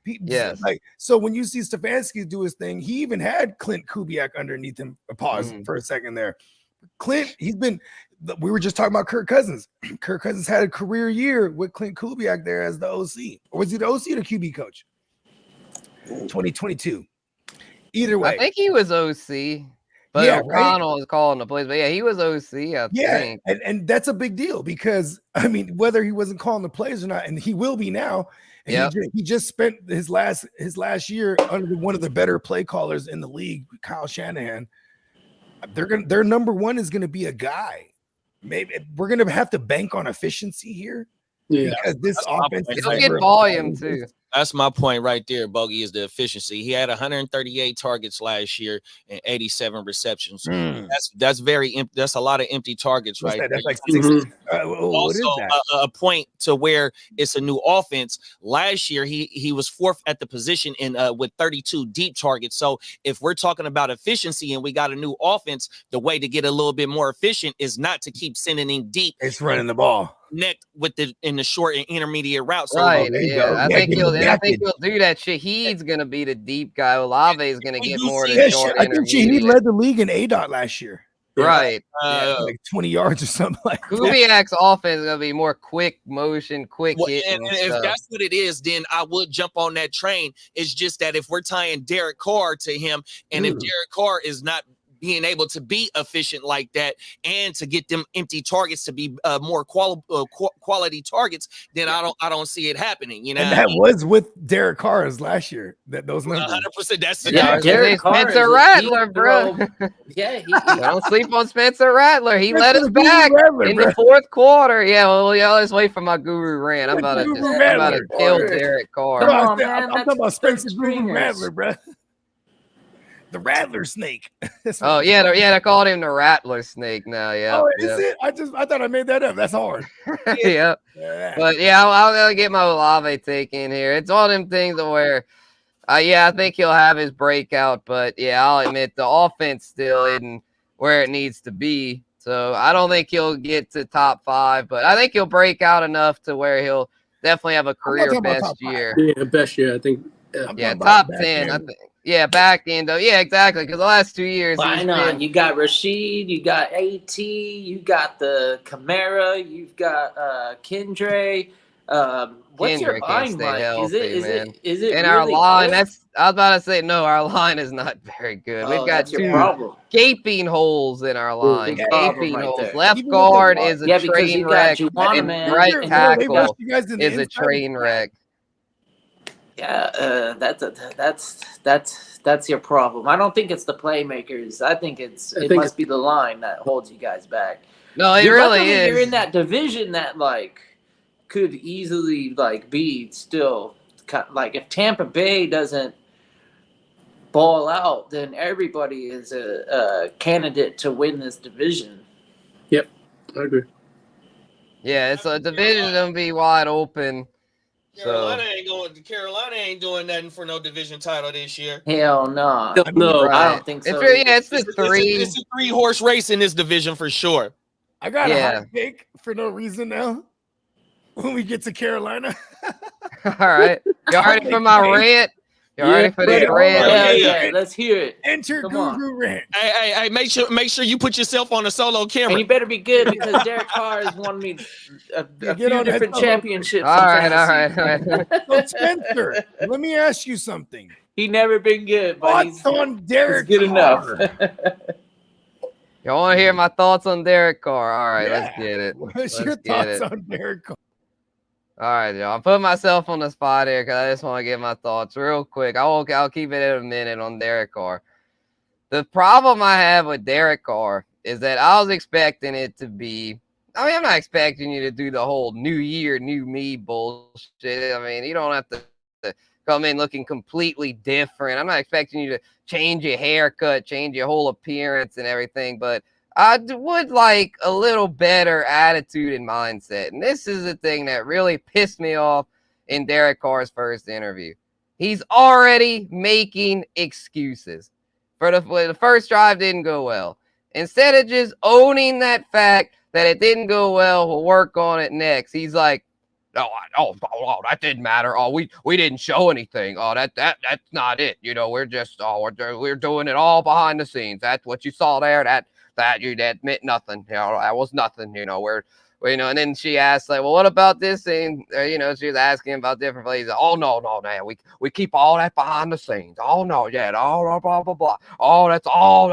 Yes. Like, so when you see Stefanski do his thing, he even had Clint Kubiak underneath him. Pause for a second there. Clint, we were just talking about Kirk Cousins. Kirk Cousins had a career year with Clint Kubiak there as the OC. Or was he the OC or the QB coach? 2022. Either way. I think he was OC. But O'Connell is calling the plays. But yeah, he was OC, I think. And that's a big deal because, I mean, whether he wasn't calling the plays or not, and he will be now. And he just spent his last year under one of the better play callers in the league, Kyle Shanahan. Their number one is going to be a guy. Maybe we're going to have to bank on efficiency here because this offense it'll get volume too. That's my point right there, Bogey, is the efficiency. He had 138 targets last year and 87 receptions. That's that's a lot of empty targets. What's right that? That's there. like 60. What is Also that? a point to where it's a new offense. Last year he was fourth at the position in with 32 deep targets. So if we're talking about efficiency and we got a new offense, the way to get a little bit more efficient is not to keep sending him deep. It's running the ball. Connect with in the short and intermediate route. So Right. there you Yeah. go. I think he'll do that. Shahid's gonna be the deep guy. Olave is gonna get more to Yeah, short I think he intermediate. led the league in ADOT last year. Right. Like 20 yards or something like that. Kubiak's offense is gonna be more quick motion, quick hit. And if that's what it is, then I would jump on that train. It's just that if we're tying Derek Carr to him, and if Derek Carr is not being able to be efficient like that and to get them empty targets to be more quality targets, then I don't see it happening. You know, and that was with Derek Carr's last year. Those numbers. 100%. That's Derek Carr Spencer is a Rattler, deep bro. throw. Yeah, Don't sleep on Spencer Rattler. He let us Spencer back Rattler, in bro. the fourth quarter. Yeah, well, y'all let's wait for my guru rant. I'm about to kill Derek Carr. Come on, I'm man, talking about that's Spencer third stringers. Rattler, bro. The Rattler snake. Oh yeah, they called him the Rattler Snake now. Yeah. Oh, is it? I thought I made that up. That's hard. Yeah. But yeah, I'll get my Olave take in here. It's all them things where, I think he'll have his breakout. But yeah, I'll admit the offense still isn't where it needs to be. So I don't think he'll get to top 5, but I think he'll break out enough to where he'll definitely have a career best year. Yeah, best year, I think. Yeah, top 10. I think. Yeah, back end though. Yeah, exactly. Because the last 2 years, why not? You got Rashid, you got AT, you got the Camara, you've got Kendre. What's your line like? Healthy, is it in really our line? good? I was about to say no. Our line is not very good. We've got two gaping holes in our line. Gaping holes. There. Left guard is a train wreck. And right tackle is a train wreck. Yeah, that's your problem. I don't think it's the playmakers. I think it must be the line that holds you guys back. No, it really is. You're in that division that could easily be still if Tampa Bay doesn't ball out, then everybody is a candidate to win this division. Yep, I agree. Yeah, it's a division gonna be wide open. Carolina ain't doing nothing for no division title this year. Hell no. No, right. I don't think so. It's the three. It's a 3-horse race in this division for sure. I got a hot take for no reason now. When we get to Carolina. All right. You ready for my rant? You ready for this rant? Yeah, let's hear it. Enter Guru rant. Hey, make sure you put yourself on a solo camera. And you better be good because Derek Carr has won me a few different championships. All right. So Spencer, let me ask you something. He never been good, but he's on Derek good Carr. enough. You want to hear my thoughts on Derek Carr? All right, let's get it. What's your thoughts on Derek Carr? All right, y'all. I'm putting myself on the spot here because I just want to get my thoughts real quick. I'll keep it in a minute on Derek Carr. The problem I have with Derek Carr is that I was expecting it to be. I mean, I'm not expecting you to do the whole new year, new me bullshit. I mean, you don't have to come in looking completely different. I'm not expecting you to change your haircut, change your whole appearance and everything, but I would like a little better attitude and mindset. And this is the thing that really pissed me off in Derek Carr's first interview. He's already making excuses. For the first drive didn't go well. Instead of just owning that fact that it didn't go well, we'll work on it next. He's like, oh, that didn't matter. Oh, we didn't show anything. Oh, that's not it. You know, we're just we're doing it all behind the scenes. That's what you saw there. That meant nothing. You know, that was nothing. You know, and then she asked, like, well, what about this thing? You know, she was asking about different places. Oh, no, man. We keep all that behind the scenes. Oh, no, yeah. Oh, blah, blah, blah. Oh, that's all.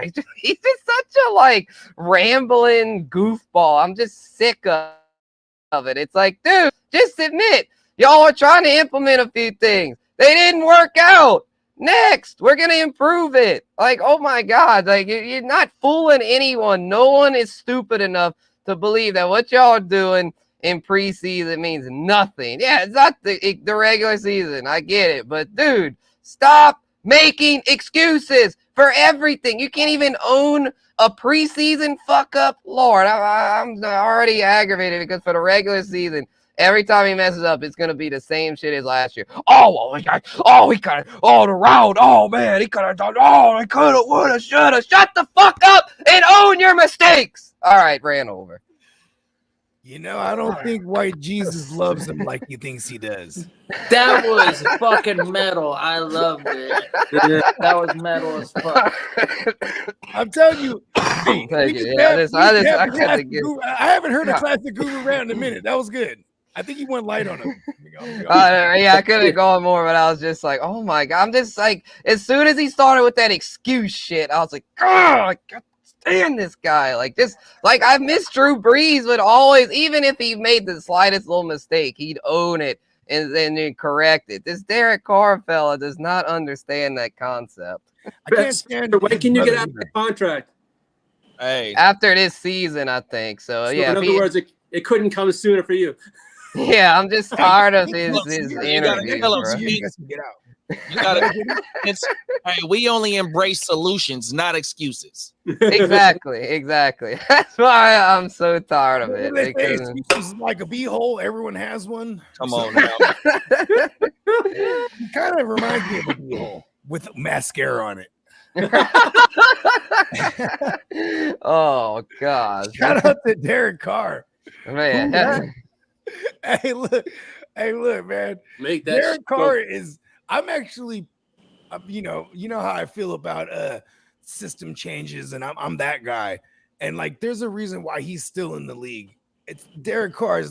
He's just such a, rambling goofball. I'm just sick of it. It's like, dude, just admit. Y'all are trying to implement a few things. They didn't work out. Next, we're going to improve it. Like, oh, my God. Like, you're not fooling anyone. No one is stupid enough to believe that what y'all are doing in preseason means nothing. Yeah, it's not the regular season. I get it. But, dude, stop making excuses for everything. You can't even own a preseason fuck up. Lord, I'm already aggravated because for the regular season, every time he messes up, it's gonna be the same shit as last year. The route. Oh man, he could have done. Oh, he could have, would have, should have. Shut the fuck up and own your mistakes. All right, ran over. You know, I don't think White Jesus loves him like he thinks he does. That was fucking metal. I loved it. That was metal as fuck. I'm telling you, Thank you. I haven't heard a classic Guru rant in a minute. That was good. I think he went light on him. Yeah, I could have gone more, but I was just like, oh my God. I'm just like, as soon as he started with that excuse shit, I was like, oh, I can't stand this guy. Like, just like I miss Drew Brees would always, even if he made the slightest little mistake, he'd own it and then correct it. This Derek Carr fella does not understand that concept. I can't stand it. When can you get out of the contract? Hey, After this season, I think. So yeah. In other words, it couldn't come sooner for you. Yeah, I'm just tired of his You interviews, bro. Get out. you gotta. Hey, we only embrace solutions, not excuses. Exactly. That's why I'm so tired of it. They say Because excuses like a beehole. Everyone has one. Come on now. It kind of reminds me of a beehole with mascara on it. Oh God! Shout out to Derek Carr. Man, Hey, look, man. Make that Derek Carr is. I'm actually, you know how I feel about system changes, and I'm that guy. And like, there's a reason why he's still in the league. It's Derek Carr.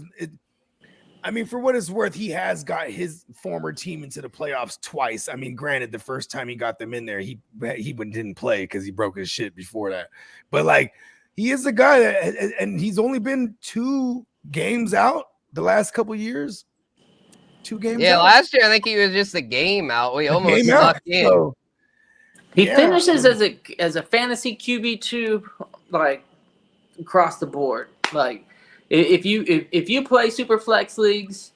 I mean, for what it's worth, he has got his former team into the playoffs twice. I mean, granted, the first time he got them in there, he didn't play because he broke his shit before that. But like, he is a guy that, and he's only been 2 games out the last couple years. 2 games. yeah. out. Last year, I think he was just a game out. We almost snuck in. So, He yeah. finishes as a fantasy QB2, like across the board. Like if you play super flex leagues,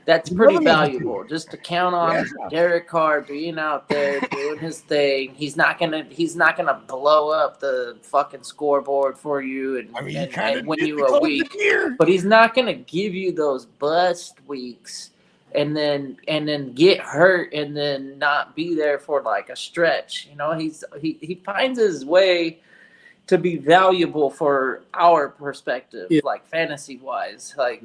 that's pretty valuable. Just to count on Derek Carr being out there doing his thing. He's not gonna blow up the fucking scoreboard for you and win you a week. But he's not gonna give you those bust weeks and then get hurt and then not be there for like a stretch. You know, he finds his way to be valuable for our perspective, like fantasy wise. Like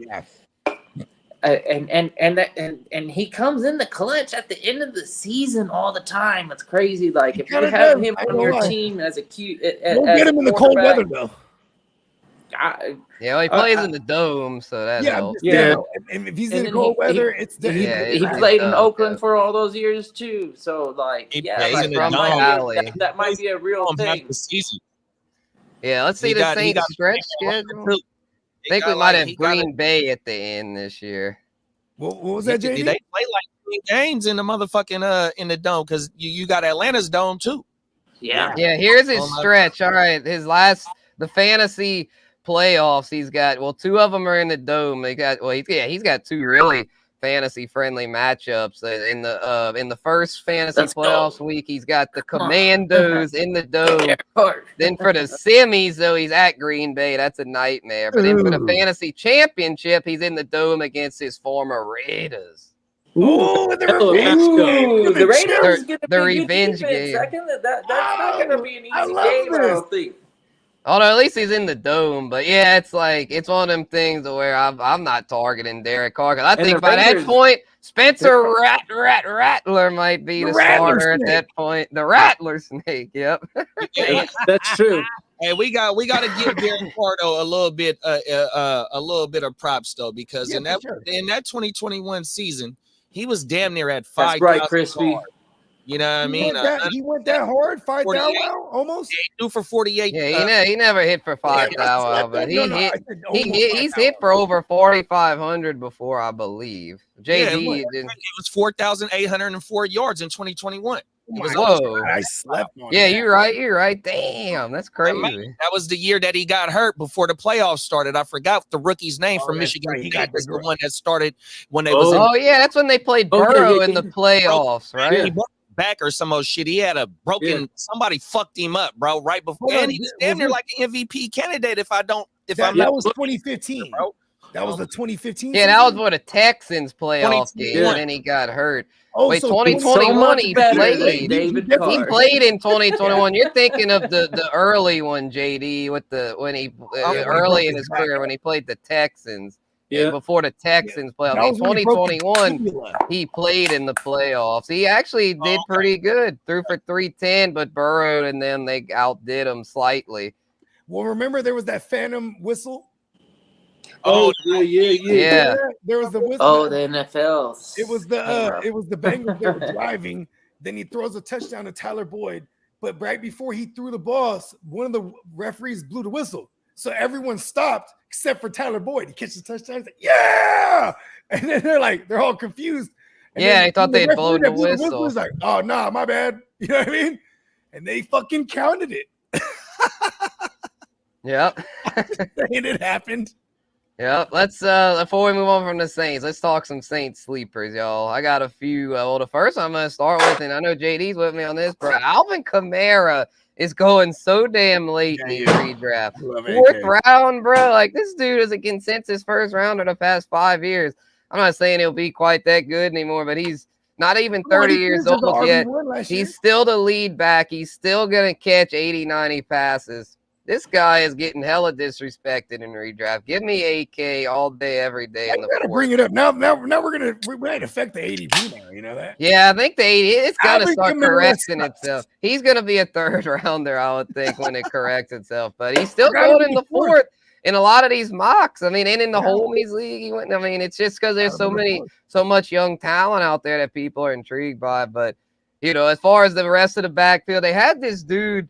and he comes in the clutch at the end of the season all the time. It's crazy. Like if you have him on your team as a don't get him in the cold weather though. Yeah, he plays in the dome, so that helps. Yeah, and if he's in the cold weather, it's he played in Oakland for all those years too. So like, that might be a real thing. Yeah, let's see the Saints stretch schedule. I think we might have Green Bay at the end this year. What was that, JD? They play like 3 games in the motthfucking in the dome because you got Atlanta's dome too. Yeah. Here's his stretch. All right, the fantasy playoffs. He's got 2 of them are in the dome. He's got 2 really fantasy friendly matchups in the first fantasy playoffs week. He's got the Commandos in the dome. Then for the semis, though, he's at Green Bay. That's a nightmare. But then for the fantasy championship, he's in the dome against his former Raiders. The Raiders get the revenge game. That's not going to be an easy game, I don't think. Although at least he's in the dome, but yeah, it's one of them things where I'm not targeting Derek Carr because I think by that point Spencer Rattler might be the starter at that point. The Rattler Snake, yep. That's true. Hey, we got to give Derek Carr a little bit of props though because in that 2021 season he was damn near at 5,000. That's right, Crispy. You know what I mean? He went that hard, 5,000 almost. Yeah, he threw for 48. Yeah, he never hit for 5,000, but he's hit for over 4,500 before, I believe. JD it was 4,804 yards in 2021. Whoa. I slept on Yeah, that. you're right. You're right. Damn, that's crazy. That was the year that he got hurt before the playoffs started. I forgot the rookie's name Oh, from that's Michigan right. He State. got Was the the one that started when they was in Oh yeah, that's when they played Oh, yeah, Burrow yeah, in the yeah. playoffs, right? he broke his back or some old shit. He had a broken. Yeah. Somebody fucked him up, bro. Right before, Hold on, and he was damn was near this- like an MVP candidate. If I'm that not was looking, 2015. bro. That was the 2015. Yeah, that was season? for the Texans playoff game, 2021. and then he got hurt. Oh, Wait, so 2021 So much he better than played. David He He Carr. played in 2021. You're thinking of the early one, JD, with when he early broke in his his back. career when he played the Texans. Yeah. Before the Texans playoff That game. was when he broke the 2021 tibia. he played in the playoffs. He actually did pretty good. Threw for 310, but burrowed, and then they outdid him slightly. Well, remember there was that phantom whistle. Oh, yeah. Yeah. There was the whistle. Oh, the NFL. It was the Bengals that were driving. Then he throws a touchdown to Tyler Boyd, but right before he threw the ball, one of the referees blew the whistle. So everyone stopped except for Tyler Boyd. He catches a touchdown. He's like, yeah! And then they're all confused. And Yeah, then they thought the they had referee blown that the blew whistle. He's like, oh, nah, my bad. You know what I mean? And they fucking counted it. Yep. And it happened. Yep. Let's before we move on from the Saints, let's talk some Saints sleepers, y'all. I got a few. Well, the first I'm gonna start with, and I know JD's with me on this, bro. Alvin Kamara is going so damn late in the redraft. Fourth round, bro. Like, this dude is a consensus first rounder the past 5 years. I'm not saying he'll be quite that good anymore, but he's not even 30 years old yet. He's still the lead back. He's still going to catch 80, 90 passes. This guy is getting hella disrespected in redraft. Give me AK all day, every day. I gotta bring it up now. We might affect the ADP now. You know that? Yeah, I think it's gonna Alvin start Kamara correcting sucks. itself. He's gonna be a third rounder, I would think, when it corrects itself. But he's still going in the fourth in a lot of these mocks. I mean, and in the Homies League, he went. I mean, it's just because there's so much young talent out there that people are intrigued by. But as far as the rest of the backfield, they had this dude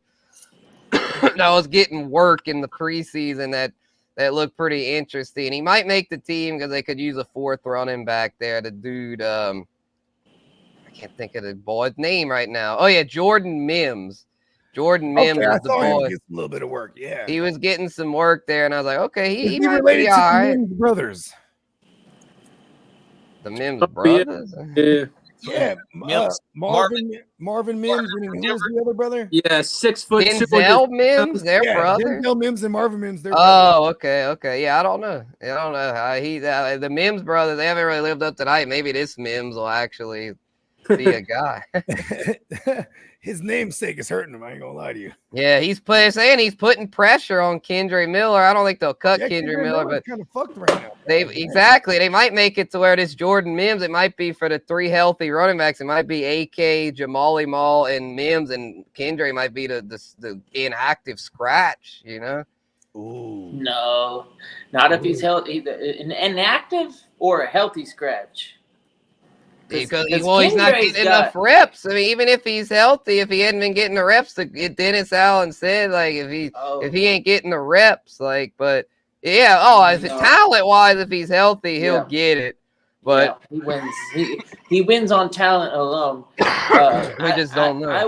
that was getting work in the preseason that looked pretty interesting. He might make the team because they could use a fourth running back there. The dude, I can't think of the boy's name right now. Oh yeah, Jordan Mims. Jordan Mims was the boy. He a little bit of work. Yeah, he was getting some work there, and I was like, okay, he might related be to all the right. Mims brothers. The Mims brothers. Yeah. Yeah, Marvin Mims. And who was the other brother? Yeah, 6 foot. Denzel Mims, their brother. Denzel Mims and Marvin Mims. Oh, okay. Yeah, I don't know. The Mims brothers. They haven't really lived up to that. Maybe this Mims will actually be a guy. His namesake is hurting him. I ain't gonna lie to you. Yeah, he's putting pressure on Kendre Miller. I don't think they'll cut Kendre Miller, but kind of fucked right now. They might make it to where this Jordan Mims. It might be for the three healthy running backs. It might be AK, Jamali Mall, and Mims, and Kendre might be the inactive scratch. Ooh. No, not if he's healthy. An inactive or a healthy scratch. Because he's not getting enough reps. I mean, even if he's healthy, if he hadn't been getting the reps, Dennis Allen said, like, if he ain't getting the reps, like, but yeah, talent wise, if he's healthy, he'll get it. But he wins. He wins on talent alone. We just don't know. I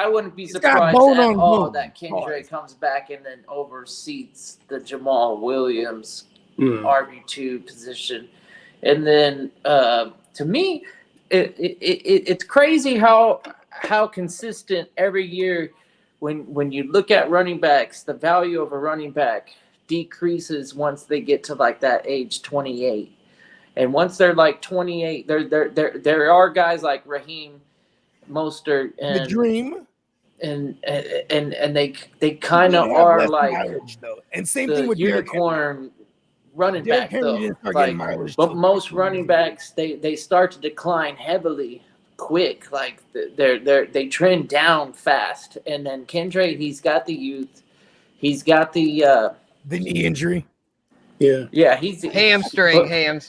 wouldn't be surprised at all that Kendre comes back and then overseats the Jamal Williams RB2 position, and then to me. It's crazy how consistent every year when you look at running backs, the value of a running back decreases once they get to like that age 28, and once they're like 28, there are guys like Raheem Mostert and the Dream, and they kind of are like mileage, though. And same thing with unicorn. Running back though, but most running backs they start to decline heavily, quick. Like they trend down fast. And then Kendre, he's got the youth, he's got the knee injury. Yeah, he's hamstring. I'm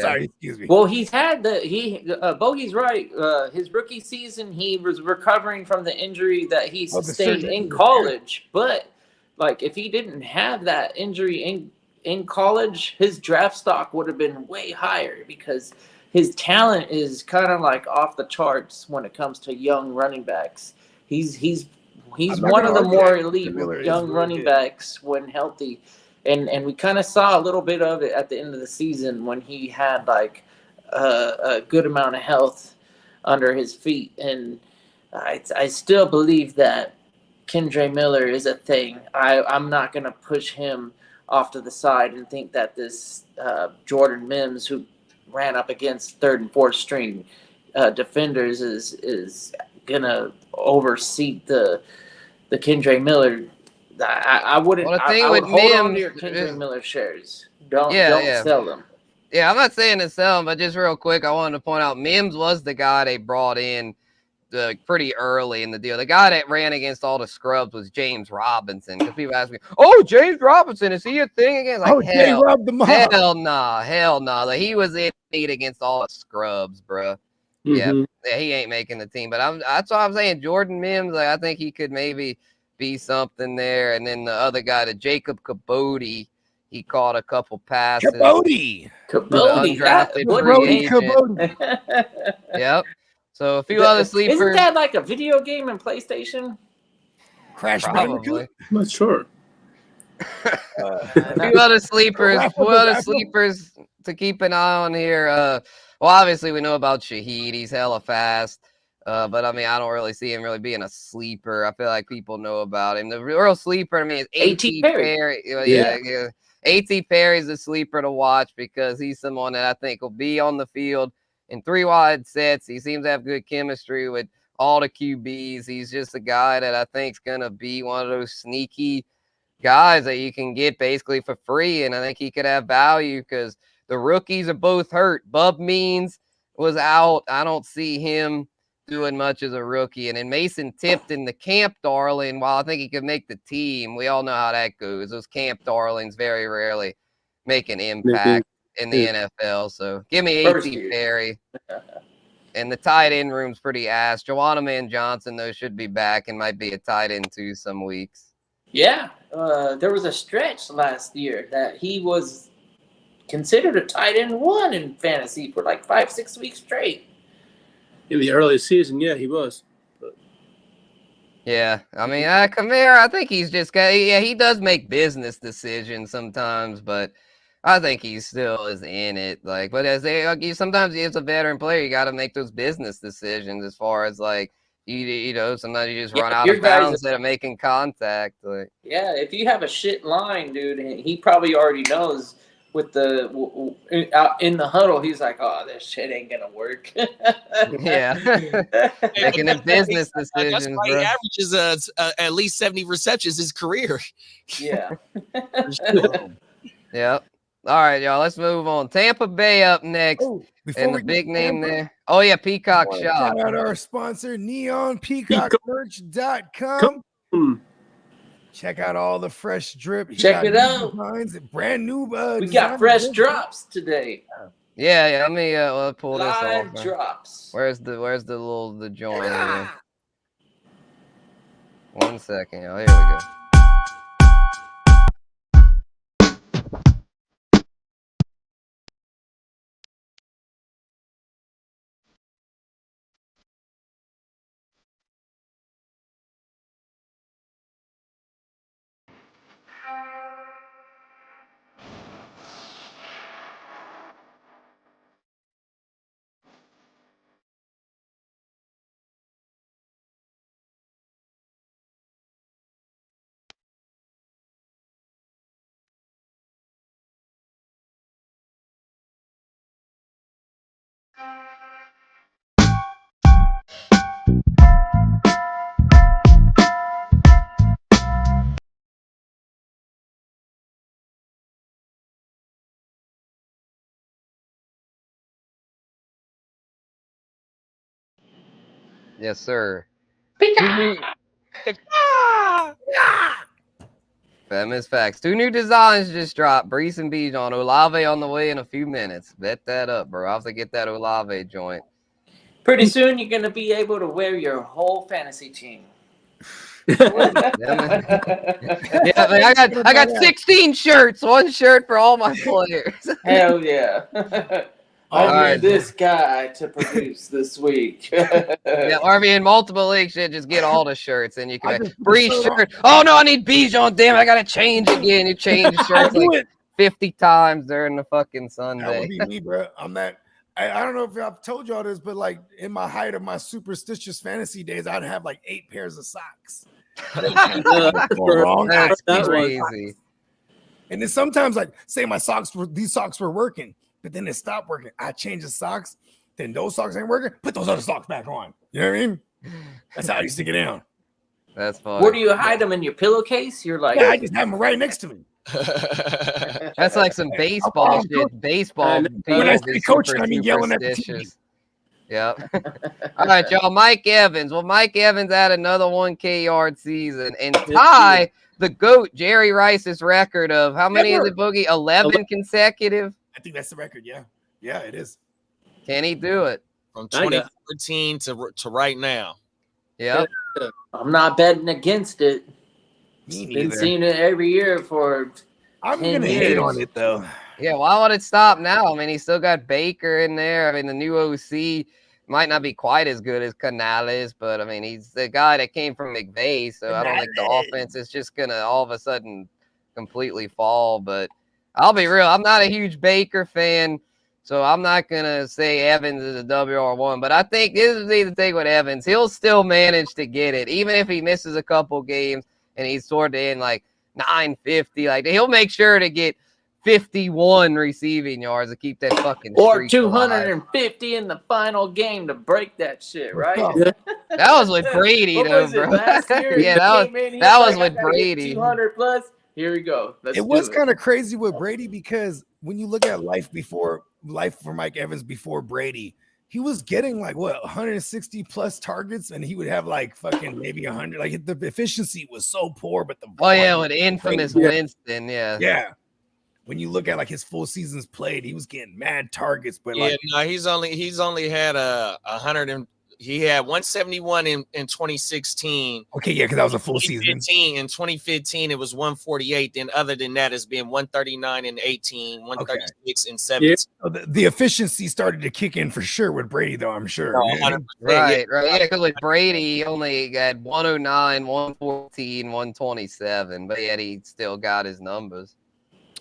sorry, excuse me. Well, he's had Bogey's right. His rookie season, he was recovering from the injury that he sustained in college. But like, if he didn't have that injury in college, his draft stock would have been way higher because his talent is kind of like off the charts when it comes to young running backs. He's I'm not one gonna of the argue more that. elite Miller is young really running good. backs when healthy, and we kind of saw a little bit of it at the end of the season when he had like a good amount of health under his feet, and I still believe that Kendre Miller is a thing. I'm not gonna push him off to the side and think that this Jordan Mims, who ran up against third and fourth string defenders, is gonna overseat the Kendre Miller. I wouldn't. Well, the thing I would with hold on to Mims your Kendre is- Miller shares. Don't Yeah. sell them. Yeah, I'm not saying to sell him, but just real quick, I wanted to point out Mims was the guy they brought in pretty early in the deal. The guy that ran against all the scrubs was James Robinson. Because people ask me, "Oh, James Robinson, is he a thing again?" Like, Rob the mob. hell nah. Like, he was in need against all the scrubs, bro. Yeah, he ain't making the team. But that's what I'm saying. Jordan Mims, like, I think he could maybe be something there. And then the other guy, the Jacob Cabody, he caught a couple passes. Cabody. Undrafted what free a agent. Cabody. Yep. So a few other sleepers. Isn't that like a video game in PlayStation? Crash Probably. Bandicoot. I'm not sure. A few other sleepers to keep an eye on here. Well, obviously we know about Shaheed. He's hella fast. But I mean, I don't really see him really being a sleeper. I feel like people know about him. The real sleeper, I mean, is A.T. Perry. Yeah. A.T. Perry's a sleeper to watch because he's someone that I think will be on the field in 3 wide sets. He seems to have good chemistry with all the QBs. He's just a guy that I think is going to be one of those sneaky guys that you can get basically for free. And I think he could have value because the rookies are both hurt. Bub Means was out. I don't see him doing much as a rookie. And then Mason Tipton, the camp darling, while I think he could make the team, we all know how that goes. Those camp darlings very rarely make an impact in the NFL. So give me A.T. Perry. And the tight end room's pretty ass. Joanna Man Johnson, though, should be back and might be a tight end too some weeks. Yeah. There was a stretch last year that he was considered a tight end 1 in fantasy for like 5-6 weeks straight. In the early season, yeah, he was. But... Yeah, I mean, Kamara, I think he's just got, he does make business decisions sometimes, but I think he still is in it. Like, but sometimes he is a veteran player, you got to make those business decisions as far as like, you know, sometimes you just run out of bounds instead of making contact. Like, yeah, if you have a shit line, dude, he probably already knows. With out in the huddle, he's like, "Oh, this shit ain't gonna work." Yeah, making the business decisions. That's why he averages at least 70 receptions his career. Yeah. Yep. All right, y'all. Let's move on. Tampa Bay up next, and the big name there. Oh yeah, Peacock Shop. Shout out our sponsor, NeonPeacockMerch.com. Check out all the fresh drip. Check it out. Designs, brand new. We got fresh drops today. Yeah. Let me pull this off. Live drops. Where's the joint here? 1 second. Oh, here we go. Yes, sir. Famous facts. 2 new designs just dropped. Brees and Bijan. Olave on the way in a few minutes. Bet that up, bro. I'll have to get that Olave joint. Pretty soon, you're gonna be able to wear your whole fantasy team. Yeah, man, I got 16 shirts. 1 shirt for all my players. Hell yeah. I Oh, need right. this guy to produce this week. Yeah, RV in multiple leagues should just get all the shirts and you I can just put free a shirt on. shirt. Oh no, I need Bijan. Damn, I gotta change again. You change I'll shirts do like it. 50 times during the fucking That Sunday. would be me, bro. I'm that. I don't know if I've told y'all this, but like in my height of my superstitious fantasy days, I'd have like 8 pairs of socks. Wrong. That's That was- crazy. And then sometimes, like, say these socks were working, but then it stopped working. I change the socks, then those socks ain't working. Put those other socks back on. You know what I mean? That's how I used to get down. That's funny. Where do you hide them in your pillowcase? You're like, Yeah, I just have them right next to me. That's like some baseball shit. Baseball people When I be say coaching, super I mean yelling at the superstitious. Yep. All right, y'all. Mike Evans. Well, Mike Evans had another 1K yard season and tie the GOAT Jerry Rice's record of how many is it, Boogie? 11 consecutive. I think that's the record. Yeah. Yeah, it is. Can he do it? From 2014 to right now. Yep. I'm not betting against it. Me Been neither. seeing it every year for I'm 10 going to hate years. on it, though. Yeah, why would it stop now? I mean, he's still got Baker in there. I mean, the new OC might not be quite as good as Canales, but I mean, he's the guy that came from McVay, so I don't think the offense is just gonna all of a sudden completely fall. But I'll be real, I'm not a huge Baker fan, so I'm not gonna say Evans is a WR1. But I think this is the thing with Evans, he'll still manage to get it, even if he misses a couple games and he's sort of in like 950. Like he'll make sure to get 51 receiving yards to keep that fucking or streak alive. 250 in the final game to break that shit, right? Yeah. That was with Brady, What though, was bro. it last year? Yeah, He that came in, he was like, with I gotta get Brady. 200 plus. Here we go. Let's It do was kind of crazy with Brady because when you look at life for Mike Evans before Brady, he was getting like what 160 plus targets, and he would have like fucking maybe 100. Like the efficiency was so poor, but the Oh yeah, with infamous Yeah. Winston, yeah. When you look at like his full seasons played, he was getting mad targets, but Yeah, like no, he's only had 100 and he had 171 in 2016. okay, yeah, because that was a full season. 2015, it was 148. Then other than that, it's been 139 and 18, 136 and 17. So the efficiency started to kick in for sure with Brady, though. I'm sure. Oh, man. 100%, Right. Yeah, because with Brady, he only got 109, 114, 127, but yet he still got his numbers.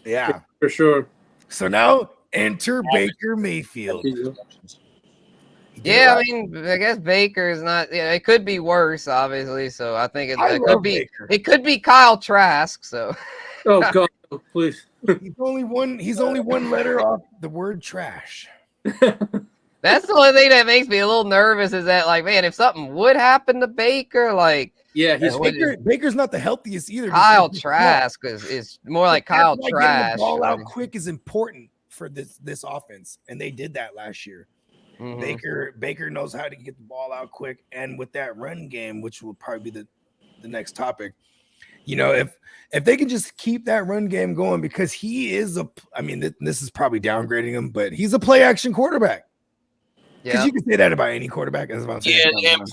Yeah. For sure. So now enter Baker Mayfield. He did Yeah, it I mean, I guess Baker's not. Yeah, it could be worse, obviously. So I think it I could love be. Baker. It could be Kyle Trask. So Oh God, please. He's only one letter off the word trash. that's the only thing that makes me a little nervous. Is that like, man, if something would happen to Baker, like Yeah, he's Baker's not the healthiest either. Kyle because- Trask is more like That's Kyle why Trask. getting the ball out quick is important for this offense, and they did that last year. Mhm. Baker knows how to get the ball out quick, and with that run game, which will probably be the next topic. You know, if they can just keep that run game going, because he is this is probably downgrading him, but he's a play action quarterback. Because Yeah. you can say that about any quarterback. That's what I'm saying. Yeah, and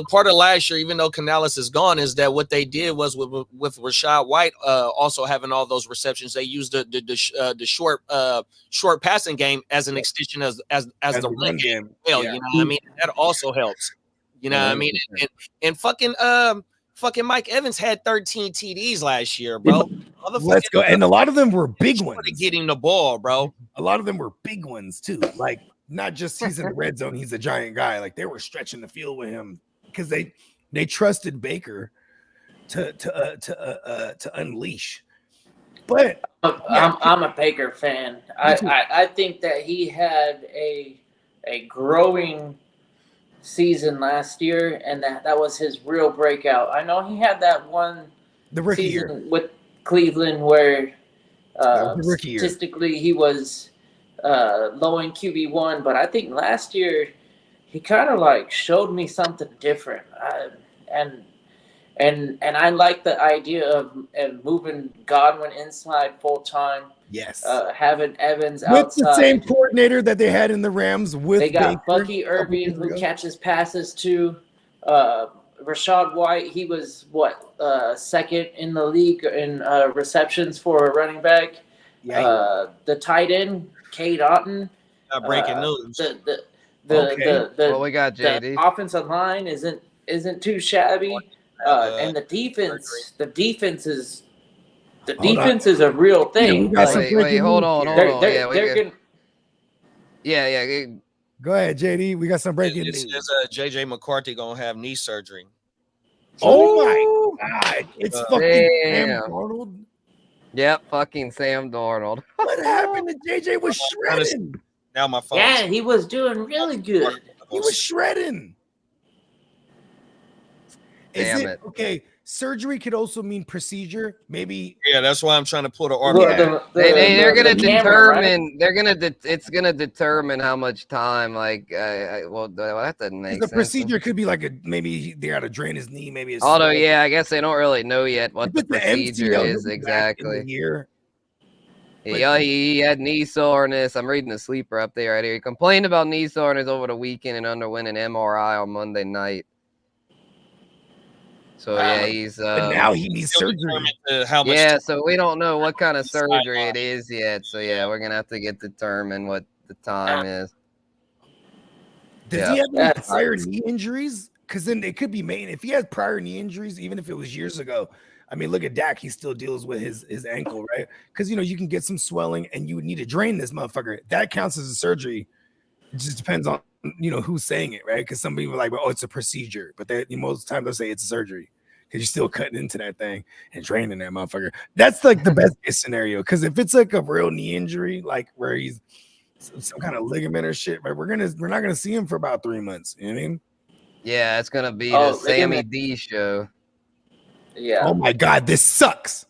part of last year, even though Canales is gone, is that what they did was with Rashad White also having all those receptions, they used the short passing game as an extension as the run game. Well, Yeah. you know what I mean? That also helps. You know what I mean? And fucking Mike Evans had 13 TDs last year, bro. Let's go. And a lot of them were big ones. To get him the ball, bro. A lot of them were big ones too. Like not just he's in the red zone, he's a giant guy. Like they were stretching the field with him because they trusted Baker to unleash. But I'm a Baker fan. I think that he had a growing season last year, and that was his real breakout. I know he had that one the rookie season year with Cleveland where the rookie year. statistically he was low in QB1, but I think last year he kind of like showed me something different. And I like the idea of moving Godwin inside full time. Yes. Having Evans With outside. the same coordinator that they had in the Rams with They got Baker Bucky a couple Irving years who ago. catches passes too. Rashad White, he was second in the league in receptions for a running back. Yeah. The tight end, Cade Otton. Not breaking news. Well, we got the JD. offensive line isn't too shabby, and the defense is a real thing. we got some Wait, breaking hold news on, here. hold on. They're, Yeah, we they're got, gonna. yeah. Go ahead, JD. We got some breaking It news. says JJ McCarthy gonna have knee surgery. Oh my God! It's fucking Sam Damn. Darnold. Yep, fucking Sam Darnold. What happened to JJ? Was shredding. Now my phone. Yeah, he was doing really good. He was shredding. Damn it. Okay? Surgery could also mean procedure. Maybe. Yeah, that's why I'm trying to pull the article. Well, They're gonna the camera, right? determine. They're gonna. It's gonna determine how much time. Like, well, that doesn't make The sense. procedure could be like maybe they got to drain his knee. Maybe. It's Although, yeah, I guess they don't really know yet what the If it's procedure MCL, is he'll be back in the exactly. year. Yeah, he had knee soreness. I'm reading the sleeper up there right here. He complained about knee soreness over the weekend and underwent an MRI on Monday night. So yeah, he's But now he needs Still surgery. determined, how much yeah. So we don't know what kind of Side surgery line. it is yet. So yeah, we're gonna have to get determined what the time is. Does Yeah. he have any That's- prior knee injuries? Because then it could be main. If he has prior knee injuries, even if it was years ago, I mean, look at Dak. He still deals with his ankle, right? Because you can get some swelling, and you would need to drain this motherfucker. That counts as a surgery. It just depends on who's saying it, right? Because some people are like, "Oh, it's a procedure," but most of the time they'll say it's a surgery because you're still cutting into that thing and draining that motherfucker. That's like the best case scenario. Because if it's like a real knee injury, like where he's some kind of ligament or shit, right? We're not gonna see him for about 3 months. You know what I mean? Yeah, it's gonna be Oh, the Sammy ligament. D show. Yeah, Oh my God, this sucks.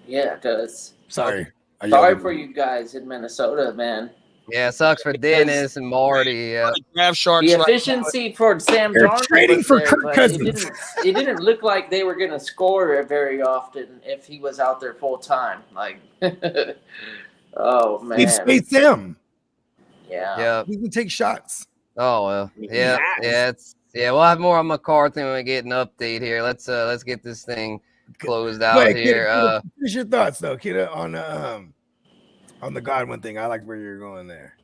yeah, it does. Sorry. Sorry for you guys in Minnesota, man. Yeah, it sucks for Dennis and Marty. Yeah. draft sharks The right efficiency for Sam They're Darnold trading was for there, Kirk but Cousins. It didn't look like they were going to score very often if he was out there full time. Like, oh man, They've spaced him. yeah. Yeah. He can take shots. Oh well. Yeah. Yes. We'll have more on McCarthy when we get an update here. Let's get this thing closed out Wait, here. Kidda, finish your thoughts though, Kidda, on the Godwin thing. I like where you're going there.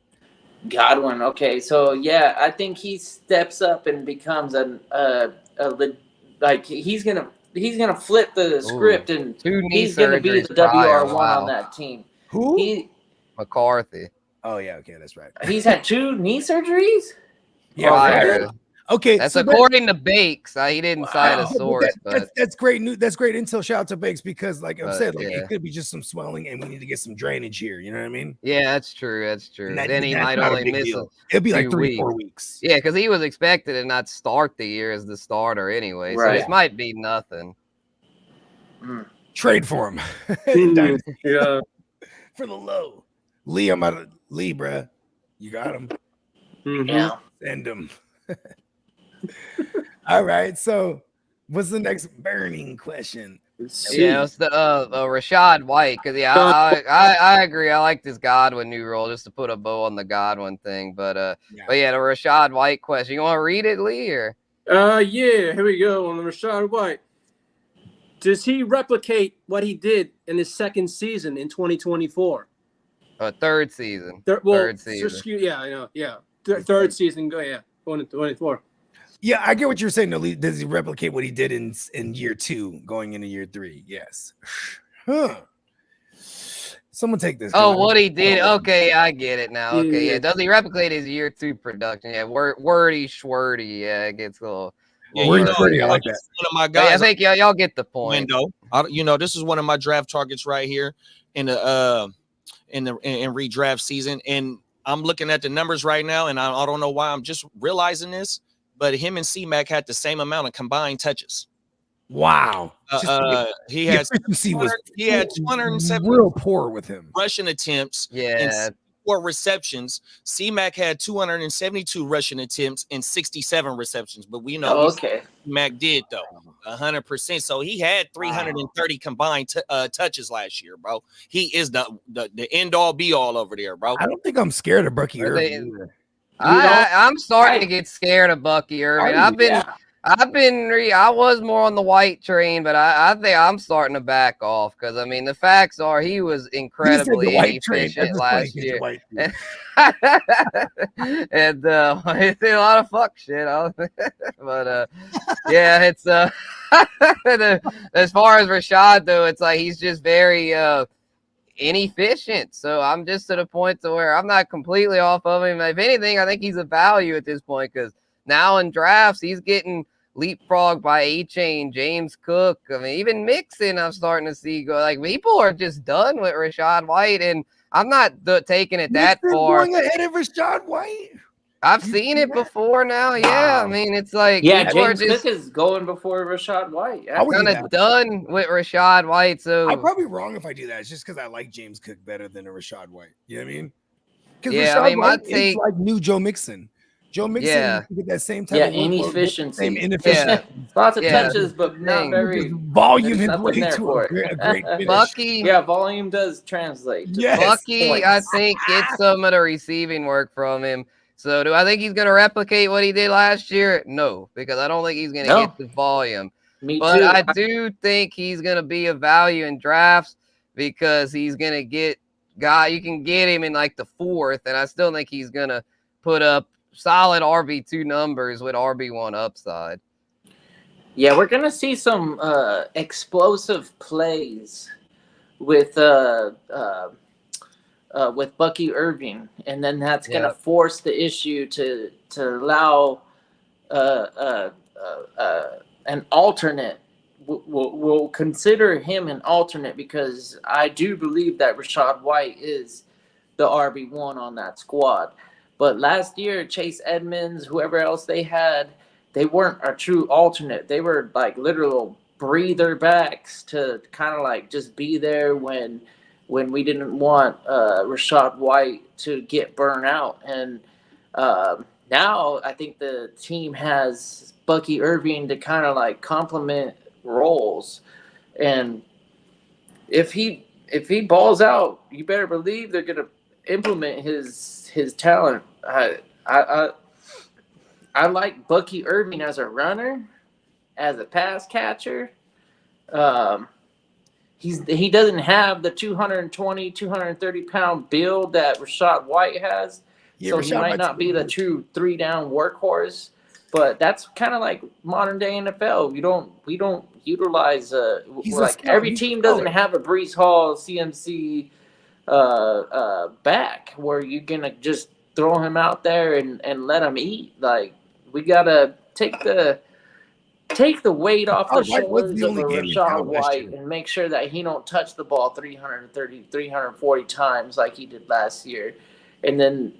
Godwin. Okay, so yeah, I think he steps up and becomes he's gonna flip the script and 2 knee he's gonna be surgeries the WR1 prior. Wow. on that team. Who? McCarthy. Oh yeah, okay, that's right. He's had 2 knee surgeries. Yeah, Prior. right. Okay, That's so according to Bakes. He didn't cite a Wow. source, but that's great news. That's great intel. Shout out to Bakes because, like I But, said, yeah. it could be just some swelling, and we need to get some drainage here. You know what I mean? yeah, that's true. That's true. And that- Then he that's might not a only big miss deal. it. It'd be like 2 3-4 weeks. Yeah, because he was expected to not start the year as the starter anyway. So Right. this might be nothing. Trade for him Yeah. for the low. Lee, bruh. You got him. Mhm. Yeah. Send him. All right. So, what's the next burning question? Yeah, it's the Rashad White because I agree. I like this Godwin new role just to put a bow on the Godwin thing. But the Rashad White question. You want to read it, Lee? Or Yeah, here we go on the Rashad White. Does he replicate what he did in his second season in 2024? third season? Third season. Yeah, I know. Yeah. Third season. Going to 24. Yeah, I get what you're saying. No, Lee, does he replicate what he did in year 2, going into year 3? Yes. Huh. Someone take this. Oh, guy. what he did. Okay, I get it now. Okay, Yeah. yeah. Does he replicate his year 2 production? Yeah, wordy schwordy. Yeah, it gets a little. Yeah, Where's wordy. Purdy? I like this that. is one of my But yeah, I guys think y'all get the point. window. This is one of my draft targets right here in the in redraft season, and I'm looking at the numbers right now, and I don't know why I'm just realizing this, but him and C-Mac had the same amount of combined touches. Wow. He The had efficiency was 207 real poor with him. rushing attempts and Yeah, 4 receptions. C-Mac had 272 rushing attempts and 67 receptions, but we know Oh, what okay. Mac did though 100%. So he had 330 combined touches last year, bro. He is the end all be all over there, bro. I don't think I'm scared of Bucky Are they- Irving either. I'm starting to get scared of Bucky Irving. Are you? I've been Yeah. I was more on the White train, but I think I'm starting to back off because I mean the facts are he was incredibly inefficient last year, and, and he did a lot of fuck shit. But yeah, it's as far as Rashad though, it's like he's just very inefficient. So I'm just to the point to where I'm not completely off of him. If anything, I think he's a value at this point because now in drafts he's getting leapfrogged by A-Chain, James Cook. I mean, even Mixon, I'm starting to see go like people are just done with Rachaad White, and I'm not taking it that far. Going ahead of Rachaad White. I've seen it before now. Yeah, I mean, it's like James Cook is going before Rachaad White. I'm kind of done with Rachaad White. So I'm probably wrong if I do that. It's just because I like James Cook better than a Rachaad White. You know what I mean? Because yeah, I mean, my take like new Joe Mixon. Joe Mixon get that same type of inefficiency. Same inefficiency. Lots of touches, but not very volume has way to a great finish. Bucky, volume does translate. Bucky, points. I think gets some of the receiving work from him. So do I think he's going to replicate what he did last year? No, because I don't think he's going to get the volume. But I do think he's going to be a value in drafts because he's going to get you can get him in like the 4th, and I still think he's going to put up solid RB2 numbers with RB1 upside. Yeah, we're gonna see some explosive plays with Bucky Irving, and then that's gonna force the issue to allow an alternate. We'll consider him an alternate because I do believe that Rachaad White is the RB1 on that squad. But last year, Chase Edmonds, whoever else they had, they weren't a true alternate. They were like literal breather backs to kind of like just be there when we didn't want Rachaad White to get burned out. And now I think the team has Bucky Irving to kind of like complement roles. And if he balls out, you better believe they're gonna implement his talent. I like Bucky Irving as a runner, as a pass catcher. He doesn't have the 220, 230 pound build that Rachaad White has. Yeah, so he might not be the true 3-down workhorse, but that's kind of like modern day NFL. We don't utilize like every team doesn't have a Breece Hall CMC back where you're gonna just throw him out there and let him eat. Like we gotta take the weight off the shoulders of Rachaad White and make sure that he don't touch the ball 330, 340 times like he did last year. And then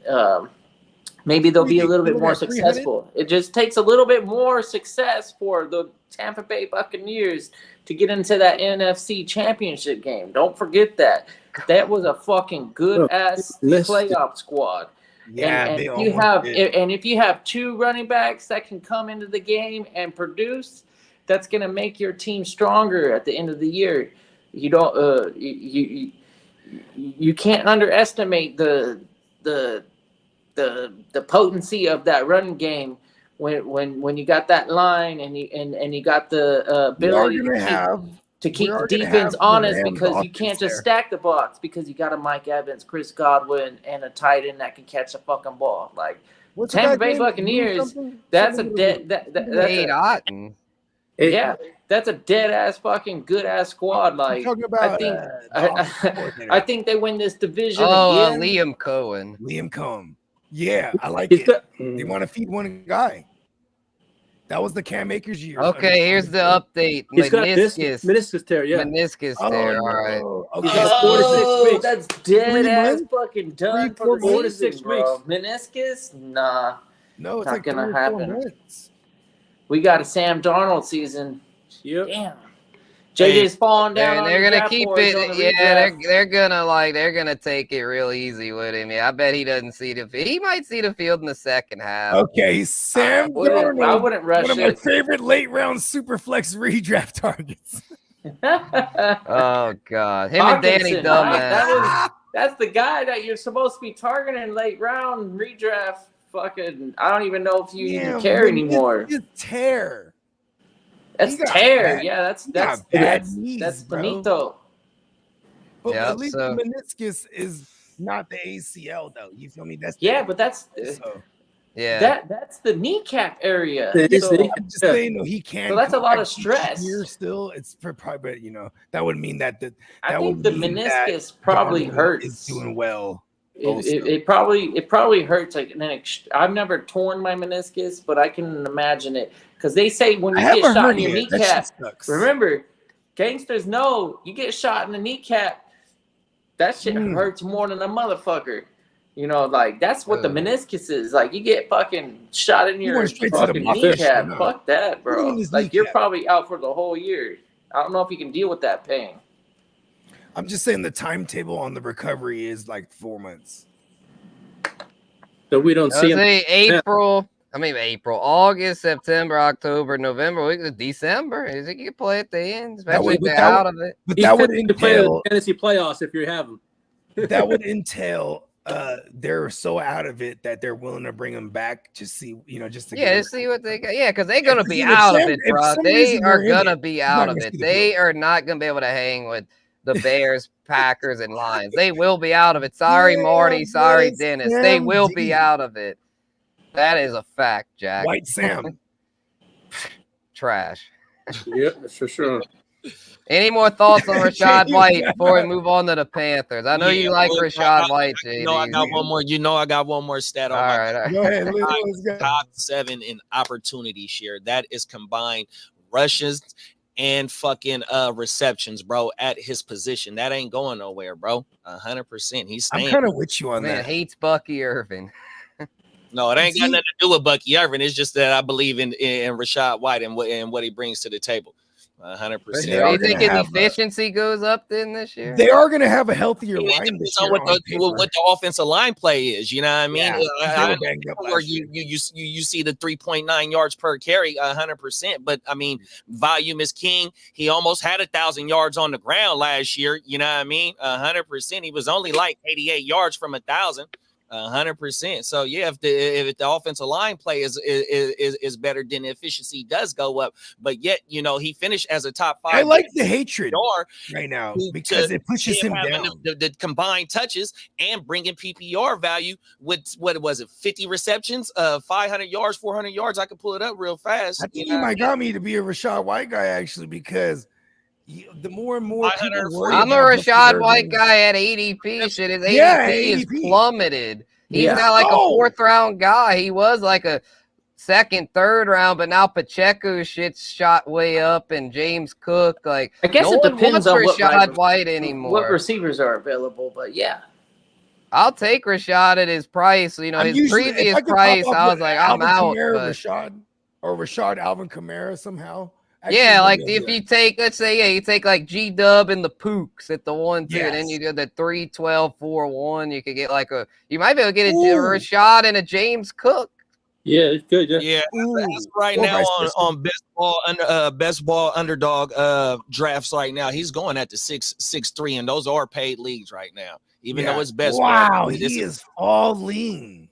maybe they'll be a little bit more successful. It just takes a little bit more success for the Tampa Bay Buccaneers to get into that NFC Championship game. Don't forget that. That was a fucking good-ass playoff squad. Yeah, and if you have 2 running backs that can come into the game and produce, that's going to make your team stronger at the end of the year. You don't you can't underestimate the potency of that running game when you got that line and you got the ability to keep the defense honest because you can't just stack the box because you got a Mike Evans, Chris Godwin, and a tight end that can catch a fucking ball. Like Tampa Bay Buccaneers, that's a dead that's a dead ass fucking good ass squad. Like I think they win this division again. Liam Cohen. Yeah, I like it. They want to feed one guy. That was the Cam Akers year. Okay, here's the update. He's got meniscus tear, Meniscus tear, all right. Okay. That's dead ass fucking done for the 4 to 6 weeks. Meniscus? Nah. No, it's not like gonna happen. We got a Sam Darnold season. Yep. Damn. JJ's falling down. They're gonna keep it. Yeah, they're gonna take it real easy with him. Yeah, I bet he doesn't see the field. He might see the field in the second half. Okay, Sam Darnold. I wouldn't rush one of my favorite late round super flex redraft targets. Oh God, him and Danny Dumbass. That's the guy that you're supposed to be targeting late round redraft. Fucking, I don't even know if you even care anymore. Tear. That's He got tear. bad- Yeah, that's he got that's bad that's knees, that's bro. finito. But Yeah, at least so- the meniscus is not the ACL, though. You feel me? That's Yeah, but that's so. Yeah. that's the kneecap area. It is So, the- I'm just Yeah. saying, though, he can. So that's a come lot back of stress. Here still, it's for probably, that would mean that I that think would the mean that meniscus probably Darnold hurts. is doing well. It probably hurts. Like I've never torn my meniscus, but I can imagine it because they say when I you have get a shot in your hernia. That kneecap, shit sucks. remember, gangsters know you get shot in the kneecap. That shit hurts more than a motherfucker. Like that's what the meniscus is. Like you get fucking shot in your going straight to the fucking muscle, kneecap. no. Fuck that, bro. Look at his Like you're kneecap. probably out for the whole year. I don't know if you can deal with that pain. I'm just saying the timetable on the recovery is like 4 months. So we don't see him. August, September, October, November, we could December. Is it you can play at the end, That especially would- if but they're that out of it. But He's that would fit to play in entail the fantasy playoffs if you have him. that would entail they're so out of it that they're willing to bring him back to see, just to Yeah, get to see what they got. Yeah, because they're Yeah, gonna 'cause be if out of some- it, if bro. some They reason are they're in gonna it, be he's out not of gonna it. see the They field. are not gonna be able to hang with the Bears, Packers, and Lions. They will be out of it. Sorry, Yeah, Marty. Sorry, but Dennis. They Sam will D. be out of it. That is a fact, Jack. White Sam. Trash. Yeah, that's for sure. Any more thoughts on Rashad James, White before we move on to the Panthers? I know Yeah, you like well, Rashad White, JD. I got one more. I got one more stat on All my right. All right. Go ahead. Let's go. top 7 in opportunity share. That is combined rushes and fucking receptions, bro, at his position. That ain't going nowhere, bro. 100%. He's I'm staying. kind of with you on Man that. hates Bucky Irvin. No, it ain't got nothing to do with Bucky Irvin. It's just that I believe in Rashad White and what he brings to the table. 100%. They Do are you gonna think his have efficiency goes up then this year? They are going to have a healthier It line depends this on year what on the paper. offensive line play is. You know what I mean? Yeah, they were banged up Where last you year. you see the 3.9 yards per carry, 100%. But I mean, volume is king. He almost had 1,000 yards on the ground last year. You know what I mean? 100%. He was only like 88 yards from 1,000. 100%. So yeah, if the offensive line play is better, then the efficiency does go up. But yet, he finished as a top 5. I like the hatred PPR right now to- because it pushes him having down. the combined touches and bringing PPR value with what was it, 50 receptions, 500 yards, 400 yards. I could pull it up real fast. I think he might got me to be a Rashad White guy actually because the more and more people 540. worry I'm a about Bucky Rashad White Irvin- guy at ADP. Shit, his ADP Yeah, is ADP. plummeted. He's Yeah. now like a Oh. 4th round guy. He was like a 2nd, 3rd round, but now Pacheco shit's shot way up, and James Cook. Like, I guess no it one depends wants on what Rashad White anymore. what receivers are available, but yeah. I'll take Rashad at his price. I'm his usually- if previous I could pop price, up I was with like, I'm Alvin out. Kamara, But Rashad Alvin Kamara somehow. yeah, like Actually, if you take, let's say, you take like G Dub and the Pooks at the 1-2, and then Yes. you do the 3-12-4-1. You could get you might be able to get a Ooh. Rashad and a James Cook. Yeah, it's good. Yeah. Yeah, Ooh. that's right Or now vice versa. on best ball underdog drafts right now. He's going at the 6'3", and those are paid leagues right now. Even though it's best Wow, ball. This he is all lean.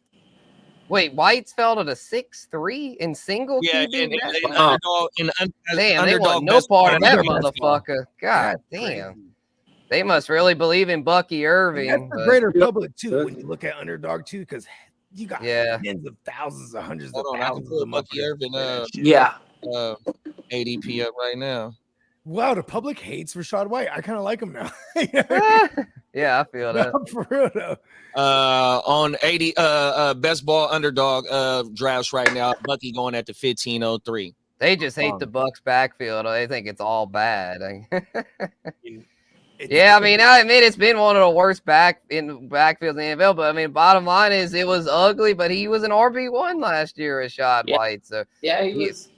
Wait, White's fell to the 6'3" in single yeah, QB and draft? underdog Damn, they underdog want no best part ball of that underdog best ball. motherfucker. God That's damn. crazy. They must really believe in Bucky Irving. That's the but- greater Yep. public too when you look at underdog too, because you got Yeah. tens of thousands of hundreds Hold of on, I can thousands pull of Bucky motherfuckers Irvin for that shit. Yeah. ADP up right now. Wow, the public hates Rashad White. I kind of like him now. Yeah, I feel that. No, for real though. On 80 best ball underdog drafts right now, Bucky going at the 1503. They just hate the Bucks backfield. They think it's all bad. Yeah, I mean, it's been one of the worst backfields in the NFL. But I mean, bottom line is it was ugly. But he was an RB1 last year, Rashad White. So Yeah, he was.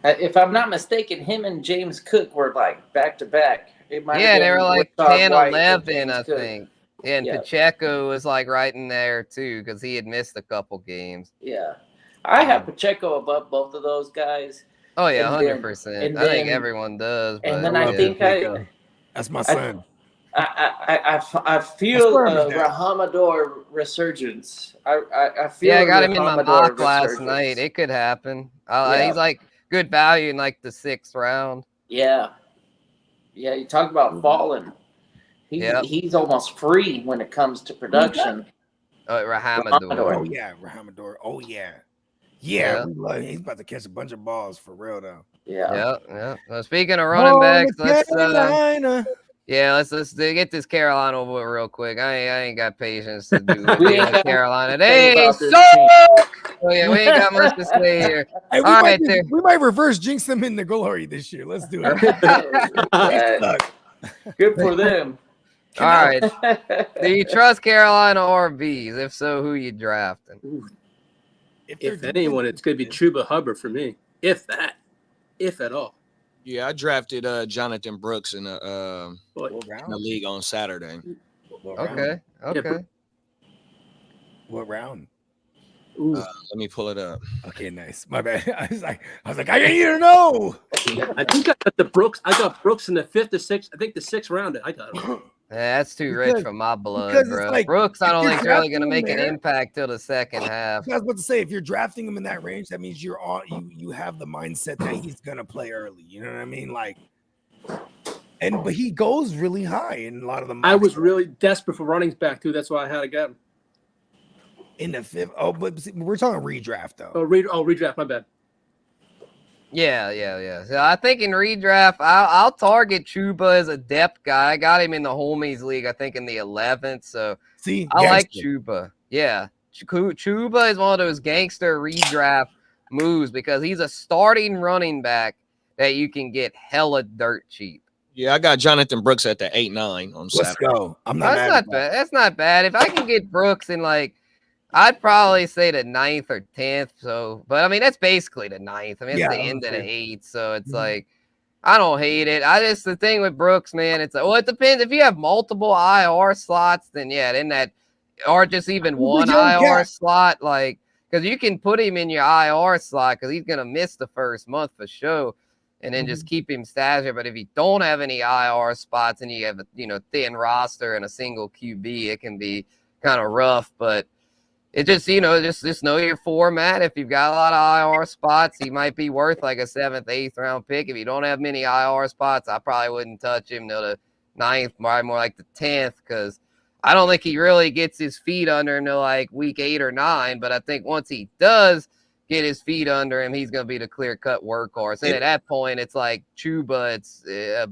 If I'm not mistaken, him and James Cook were like back to back. It might have they been were like Rashad 10, White and 11, James I Cook. think. Yeah, and Yeah. Pacheco was like right in there too because he had missed a couple games. Yeah, I have Pacheco above both of those guys. Oh yeah, And then- 100%. and I think then- everyone does. But And then I I love think Pacheco. That's my son. I feel where I'm at. Rahamador resurgence. I feel yeah, I got him in my Rahamador mock last resurgence. night. It could happen. Yeah. He's like good value in like the 6th round. Yeah. Yeah, you talk about falling. He's almost free when it comes to production. Rahamador. Oh yeah, Rahamador. Oh yeah. Yeah, we love him. He's about to catch a bunch of balls for real though. Yeah. Well, speaking of running backs, let's Carolina. let's get this Carolina over with real quick. I ain't got patience to do with Carolina. They suck. Oh yeah, we ain't got much to say here. Hey, we might reverse jinx them in the glory this year. Let's do it. Good for them. All right. Do you trust Carolina RBs? If so, who you drafting? If anyone, it's going to be Chuba Hubbard for me. If at all. Yeah, I drafted Jonathan Brooks in the league on Saturday. Okay. What round? Let me pull it up. Okay, nice. My bad. I was like, I need to know. I think I got Brooks in the 5th or 6th. I think the 6th round. I got him. Yeah, that's too rich for my blood, bro. Like, Brooks, I don't think is really going to make an impact till the second half. I was about to say, if you're drafting him in that range, that means you have the mindset that he's going to play early. You know what I mean? Like, but he goes really high in a lot of the. I was really desperate for running back too. That's why I had to get him in the 5th. Oh, but we're talking redraft though. Redraft. My bad. Yeah. So I think in redraft, I'll target Chuba as a depth guy. I got him in the homies league, I think in the 11th. So I like Chuba. Yeah, Chuba is one of those gangster redraft moves because he's a starting running back that you can get hella dirt cheap. Yeah, I got Jonathan Brooks at the 8-9 on Saturday. Let's go. I'm not That's not bad. That's not bad. If I can get Brooks in like, I'd probably say the 9th or 10th. So, but I mean, that's basically the 9th. I mean, it's the end of the 8th. So it's like, I don't hate it. The thing with Brooks, man, it's like, well, it depends. If you have multiple IR slots, then or just even one IR slot, like, because you can put him in your IR slot because he's going to miss the first month for sure. And then just keep him stashed. But if you don't have any IR spots and you have a thin roster and a single QB, it can be kind of rough. But it just, just know your format. If you've got a lot of IR spots, he might be worth like a 7th, 8th round pick. If you don't have many IR spots, I probably wouldn't touch him till the 9th, probably more like the 10th, because I don't think he really gets his feet under him till like week 8 or 9. But I think once he does get his feet under him, he's going to be the clear-cut workhorse. And at that point, it's like Chuba, it's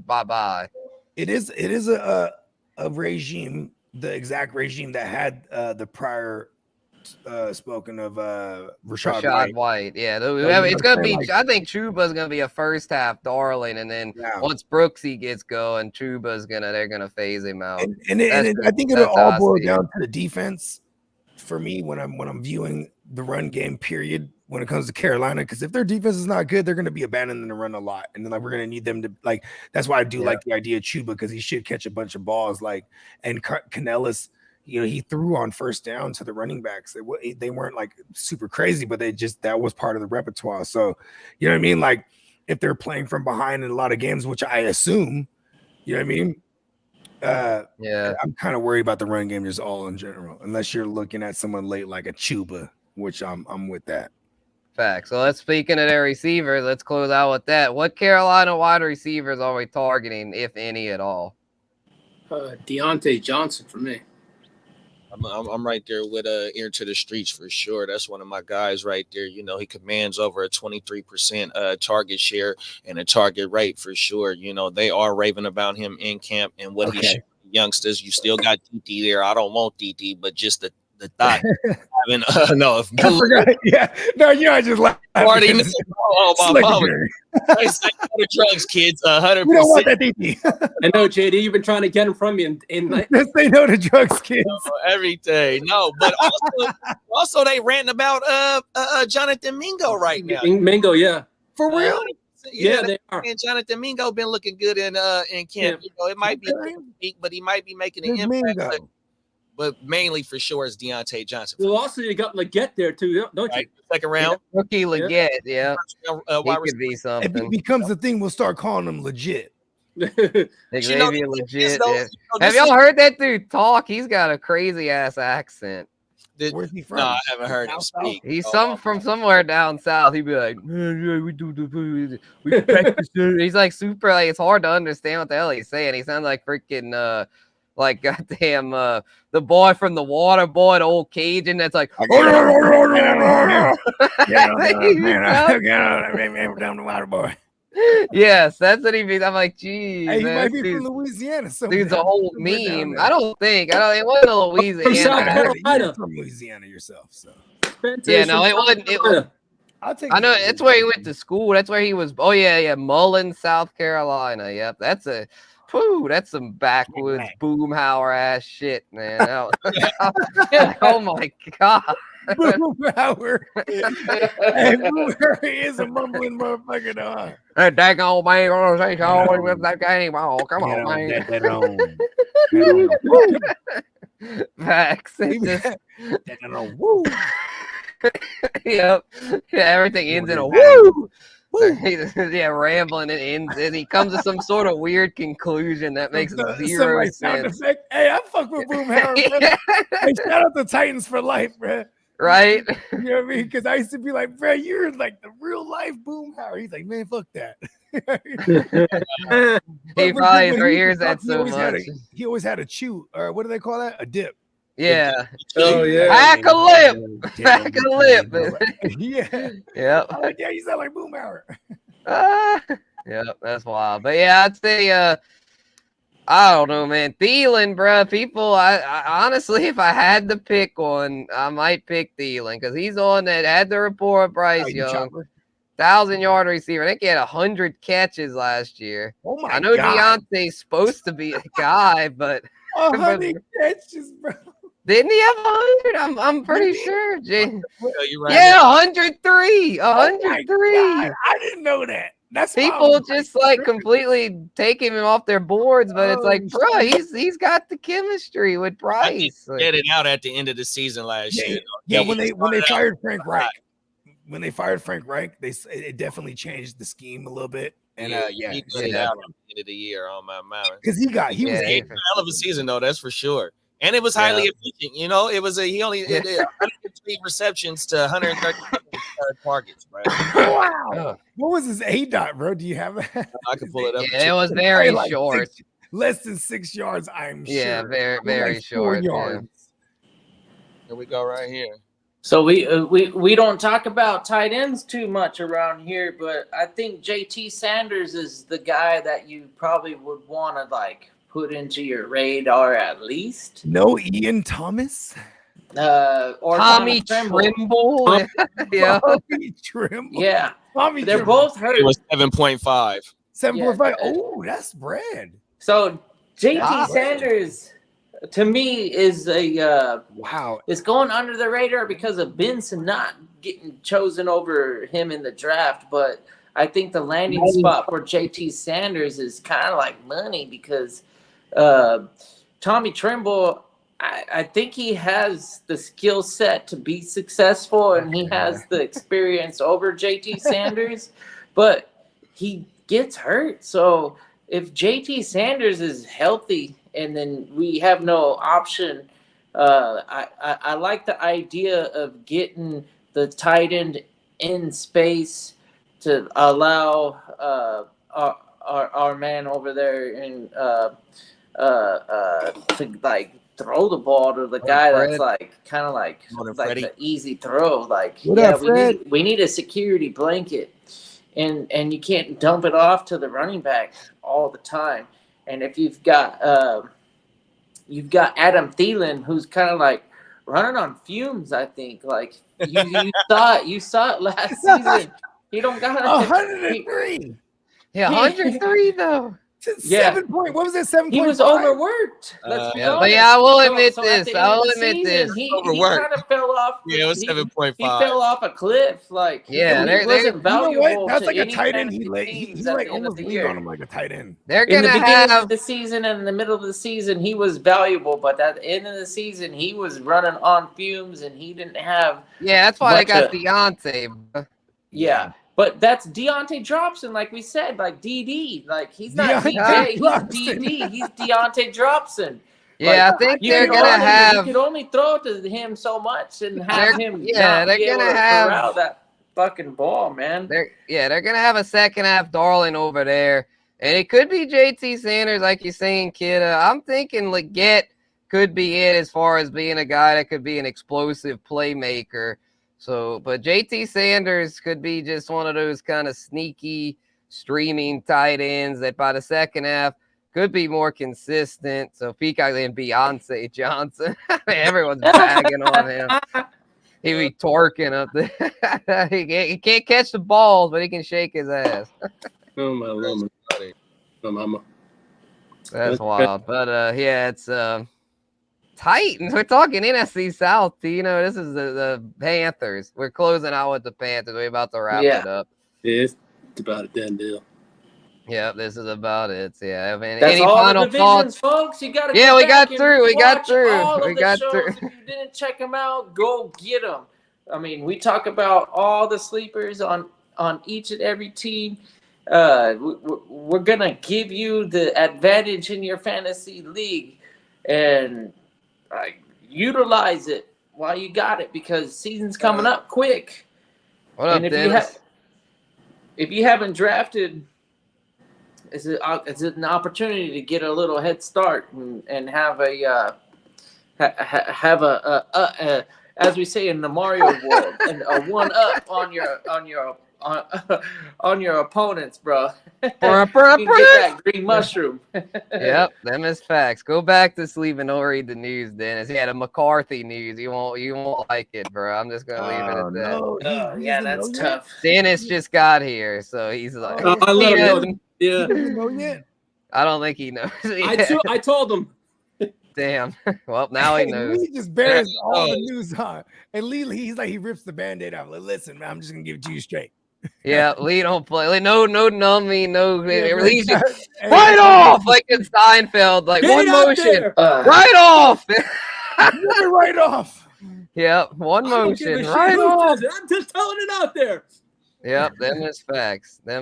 bye-bye. It is a regime, the exact regime that had the prior spoken of Rashad White. Yeah, it's gonna be. I think Chuba's gonna be a first half darling, and then once Brooksy gets going, they're gonna phase him out. And I think it'll all boil down to the defense for me when I'm viewing the run game. Period. When it comes to Carolina, because if their defense is not good, they're going to be abandoning the run a lot, and then we're going to need them to like. That's why I do like the idea of Chuba, because he should catch a bunch of balls. Like, and Canellis, he threw on first down to the running backs. They weren't like super crazy, but that was part of the repertoire. So, you know what I mean? Like, if they're playing from behind in a lot of games, which I assume, you know what I mean? I'm kind of worried about the run game just all in general, unless you're looking at someone late like a Chuba, which I'm with that. Fact. So speaking of their receivers, let's close out with that. What Carolina wide receivers are we targeting, if any at all? Deontay Johnson for me. I'm right there with ear to the streets for sure. That's one of my guys right there. He commands over a 23% target share and a target rate for sure. They are raving about him in camp and what he should. Youngsters, you still got DT there. I don't want DT, but just the thought having I forgot. Yeah, no, I just laughed. Already know. Oh my mama. I say no to drugs, kids. 100%. We don't want that DT. I know, JD. You've been trying to get him from me Just say no to drugs, kids. Everything. No, but also they ranting about Jonathan Mingo right now. Mingo, yeah. For real? Yeah, they are. And Jonathan Mingo been looking good in camp. It might be a week, but he might be making an impact. But mainly for sure is Deontay Johnson. Well, also you got Leggett there too, don't you? Second round. Rookie Leggett, yeah. He could be something. If it becomes a thing, we'll start calling him legit. Xavier legit. Have y'all heard that dude talk? He's got a crazy ass accent. Where's he from? No, I haven't heard him South? speak. He's Oh, from somewhere down south. He'd be like, we practice. He's like super. Like it's hard to understand what the hell he's saying. He sounds like freaking like goddamn the boy from the Water Boy, the old Cajun. That's like, Down the water boy. yes, that's what he means. I'm like, geez, Hey, he man, might be dude's, from Louisiana. dude's a whole meme. I don't. don't think. It wasn't a South Louisiana. Carolina. You're from Louisiana yourself, so Yeah, no, it wasn't. It was. I'll take. I know that's where he went to school. That's where he was. Oh yeah, Mullen, South Carolina. Yep, that's some backwoods boomhauer ass shit, man. Oh my god. Boomhauer. Hey, Boomhauer is a mumbling motherfucker, dog. That daggone man gonna say so always with that game. Oh, come on, man. Facts. Woo. Yep. Yeah, everything ends in a woo. Yeah, rambling and ends, and he comes to some sort of weird conclusion that makes zero sense. Hey, I fuck with Boomhauer, bro. Hey, shout out to Titans for life, bro. Right? You know what I mean? Because I used to be like, bro, you're like the real life Boomhauer. He's like, man, fuck that. He probably hears that so much. He always had a chew, or what do they call that? A dip. Yeah. Oh yeah. Hack a lip. Hack a lip. Yeah. Yep. I'm like, yeah, you sound like Boomhauer. Yep, that's wild. But yeah, I'd say I don't know, man. Thielen, bro. People, I honestly, if I had to pick one, I might pick Thielen because he's on that. Had the report of Bryce Young, 1,000-yard receiver. I think he had 100 catches last year. Oh my! I know God. Deontay's supposed to be a guy, but 100 catches, bro. didn't he have 100? I'm pretty sure. you're right. Yeah, 103. 103. I didn't know that. That's people just like completely taking him off their boards, but it's like, bro, he's got the chemistry with Bryce. Get it out at the end of the season last year. Yeah, when they fired Frank Reich, it definitely changed the scheme a little bit. And he got it out at the end of the year on my mind. Because he was a hell of a season though, that's for sure. And it was highly efficient. You know, it was he only 103 receptions to 130 targets, right? Wow. What was his ADOT, bro? Do you have that? I can pull it up. Yeah, it was very short. Less than 6 yards, I'm sure. Yeah, very short. 4 yards. Here we go, right here. So we don't talk about tight ends too much around here, but I think JT Sanders is the guy that you probably would want to like put into your radar at least. No Ian Thomas? Or Tommy Trimble. Yeah. Tommy Trimble. Yeah. Tommy They're Trimble. both hurt. It was 7.5. 7.5. Oh, that's bread. So JT Sanders to me is a it's going under the radar because of Benson not getting chosen over him in the draft, but I think the landing spot for JT Sanders is kind of like money because Tommy Trimble, I think he has the skill set to be successful and he has the experience over JT Sanders, but he gets hurt. So if JT Sanders is healthy and then we have no option, I like the idea of getting the tight end in space to allow our man over there and to like throw the ball to the guy that's like kind of like the easy throw. Like we need a security blanket, and you can't dump it off to the running back all the time. And if you've got Adam Thielen, who's kind of like running on fumes, I think. Like you saw it last season. He don't got 103. Yeah, 103 though. 7 point. What was that? 7. He was overworked. Let's be honest. But yeah, I will admit this. I will admit this. He kind of fell off. Yeah, it was 7.5. He fell off a cliff. Like he wasn't valuable. You know what? That's to like a any tight end. fantasy He teams like at the end of almost the leaned year. on him like a tight end. They're In the gonna beginning have of the season and in the middle of the season, he was valuable, but at the end of the season, he was running on fumes and he didn't have. Yeah, that's why they got Deontay. Yeah. But that's Deontay Dropson, like we said, like DD. Like he's not DJ, he's DD. He's Deontay Dropson. Yeah, I think You they're can gonna only have. you can only throw to him so much and have him Yeah, not be they're able gonna to have. corral that fucking ball, man. They're gonna have a second half darling over there, and it could be JT Sanders, like you're saying, kid. I'm thinking Leggett could be it as far as being a guy that could be an explosive playmaker. So, but JT Sanders could be just one of those kind of sneaky streaming tight ends that by the second half could be more consistent. So Peacock and Beyonce Johnson, everyone's bagging on him. He be twerking up there. he can't catch the balls, but he can shake his ass. Oh my lord. Oh mama. That's wild. But yeah, it's Titans. We're talking NFC South. You know, this is the Panthers. We're closing out with the Panthers. We're about to wrap it up. Yeah, it's about a done deal. Yeah, this is about it. Yeah, I mean, That's any all final the divisions, thoughts? folks. You got to Yeah, go we back got through. We got through. all We of the got shows. through. If you didn't check them out, go get them. I mean, we talk about all the sleepers on each and every team. We're gonna give you the advantage in your fantasy league, and utilize it while you got it because season's coming up quick. What up, Dennis? If you haven't drafted, is it an opportunity to get a little head start and have a as we say in the Mario world, and a one up on your opponents, bro. You can get that green mushroom. Yep, them is facts. Go back to sleep and don't read the news, Dennis. Yeah, the McCarthy news. You won't like it, bro. I'm just gonna leave it at that. No, Yeah, that's tough. Dennis just got here, so he's like, I let him know. Yeah, He doesn't know yet. I don't think he knows. Yeah. I told him. Damn. Well, now he knows. Lee just bears all the news on. And Lee, he's like, he rips the Band-Aid off. Like, listen, man, I'm just gonna give it to you straight. Yeah, Lee don't play. Like, no numbing, no. Yeah, Release like, it right off, like in Seinfeld, like Get one out motion, there. right off. right off. Yep, one I don't give a motion, shit right who off. says it. I'm just telling it out there. Yep, them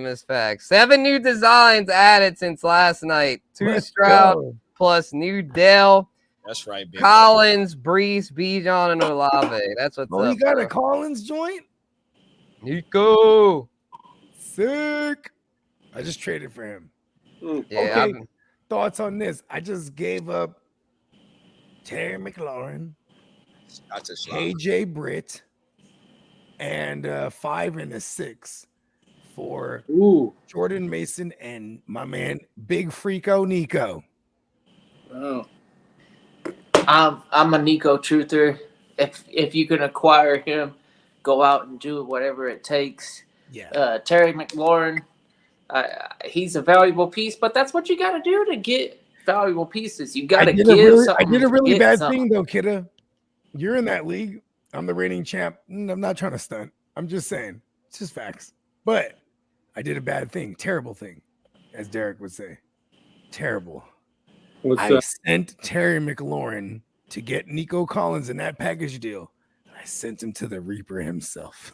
is facts. 7 new designs added since last night. 2 Stroud plus new Dell. That's right, big Collins, Brees, Bijan, and Olave. That's what's up. You got bro. a Collins joint? Nico. Sick. I just traded for him. Yeah. Okay. Thoughts on this? I just gave up Terry McLaurin, KJ Britt, and 5 and a 6 for Jordan Mason and my man Big Freako Nico. Oh. I'm a Nico truther. If you can acquire him, go out and do whatever it takes. Yeah. Terry McLaurin, he's a valuable piece, but that's what you got to do to get valuable pieces. You got to give something. I did a really bad something. thing though, kidda. You're in that league. I'm the reigning champ. I'm not trying to stunt. I'm just saying. It's just facts. But I did a bad thing, terrible thing, as Derek would say. Terrible. I sent Terry McLaurin to get Nico Collins in that package deal. I sent him to the Reaper himself.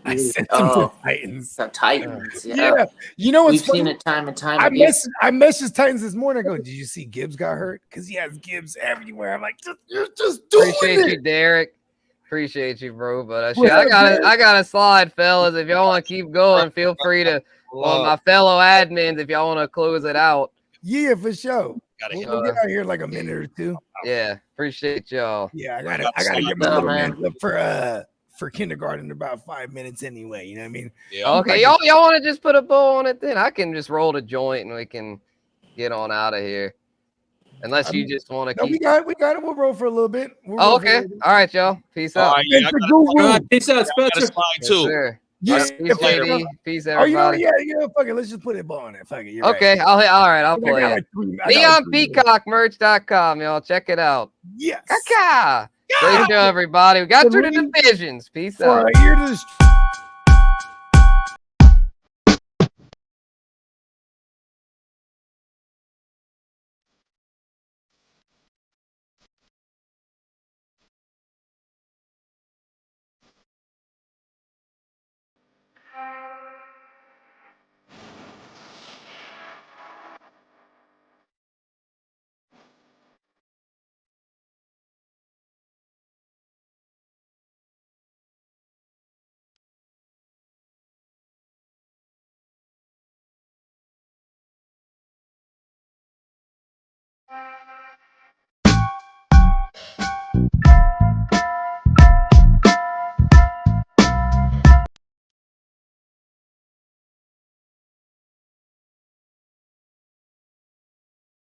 I sent him to Titans. The Titans, yeah. You know what's We've funny? seen it time and time I again. messaged Titans this morning. I go, did you see Gibbs got hurt? Because he has Gibbs everywhere. I'm like, you're just doing Appreciate it. you, Derek. Appreciate you, bro. But I got a slide, fellas. If y'all want to keep going, feel free to. Well, my fellow admins, if y'all want to close it out. Yeah, for sure. We'll get out here in like a minute or two. Yeah, appreciate y'all. Yeah, I gotta get my little man up for kindergarten in about 5 minutes anyway. You know what I mean? Yeah. Okay, y'all want to just put a bow on it? Then I can just roll the joint and we can get on out of here. Unless you just want to keep. We got it. We'll roll for a little bit. Okay. All right, y'all. Peace out. Peace out, Spencer. Too. Yes, peace, JD. Peace, everybody. Fuck it. Let's just put it on it. Fuck it. Okay, all right. I'll play it. NeonPeacockMerch.com, y'all. Check it out. Yes. Great show, everybody. We got through the divisions. Peace out.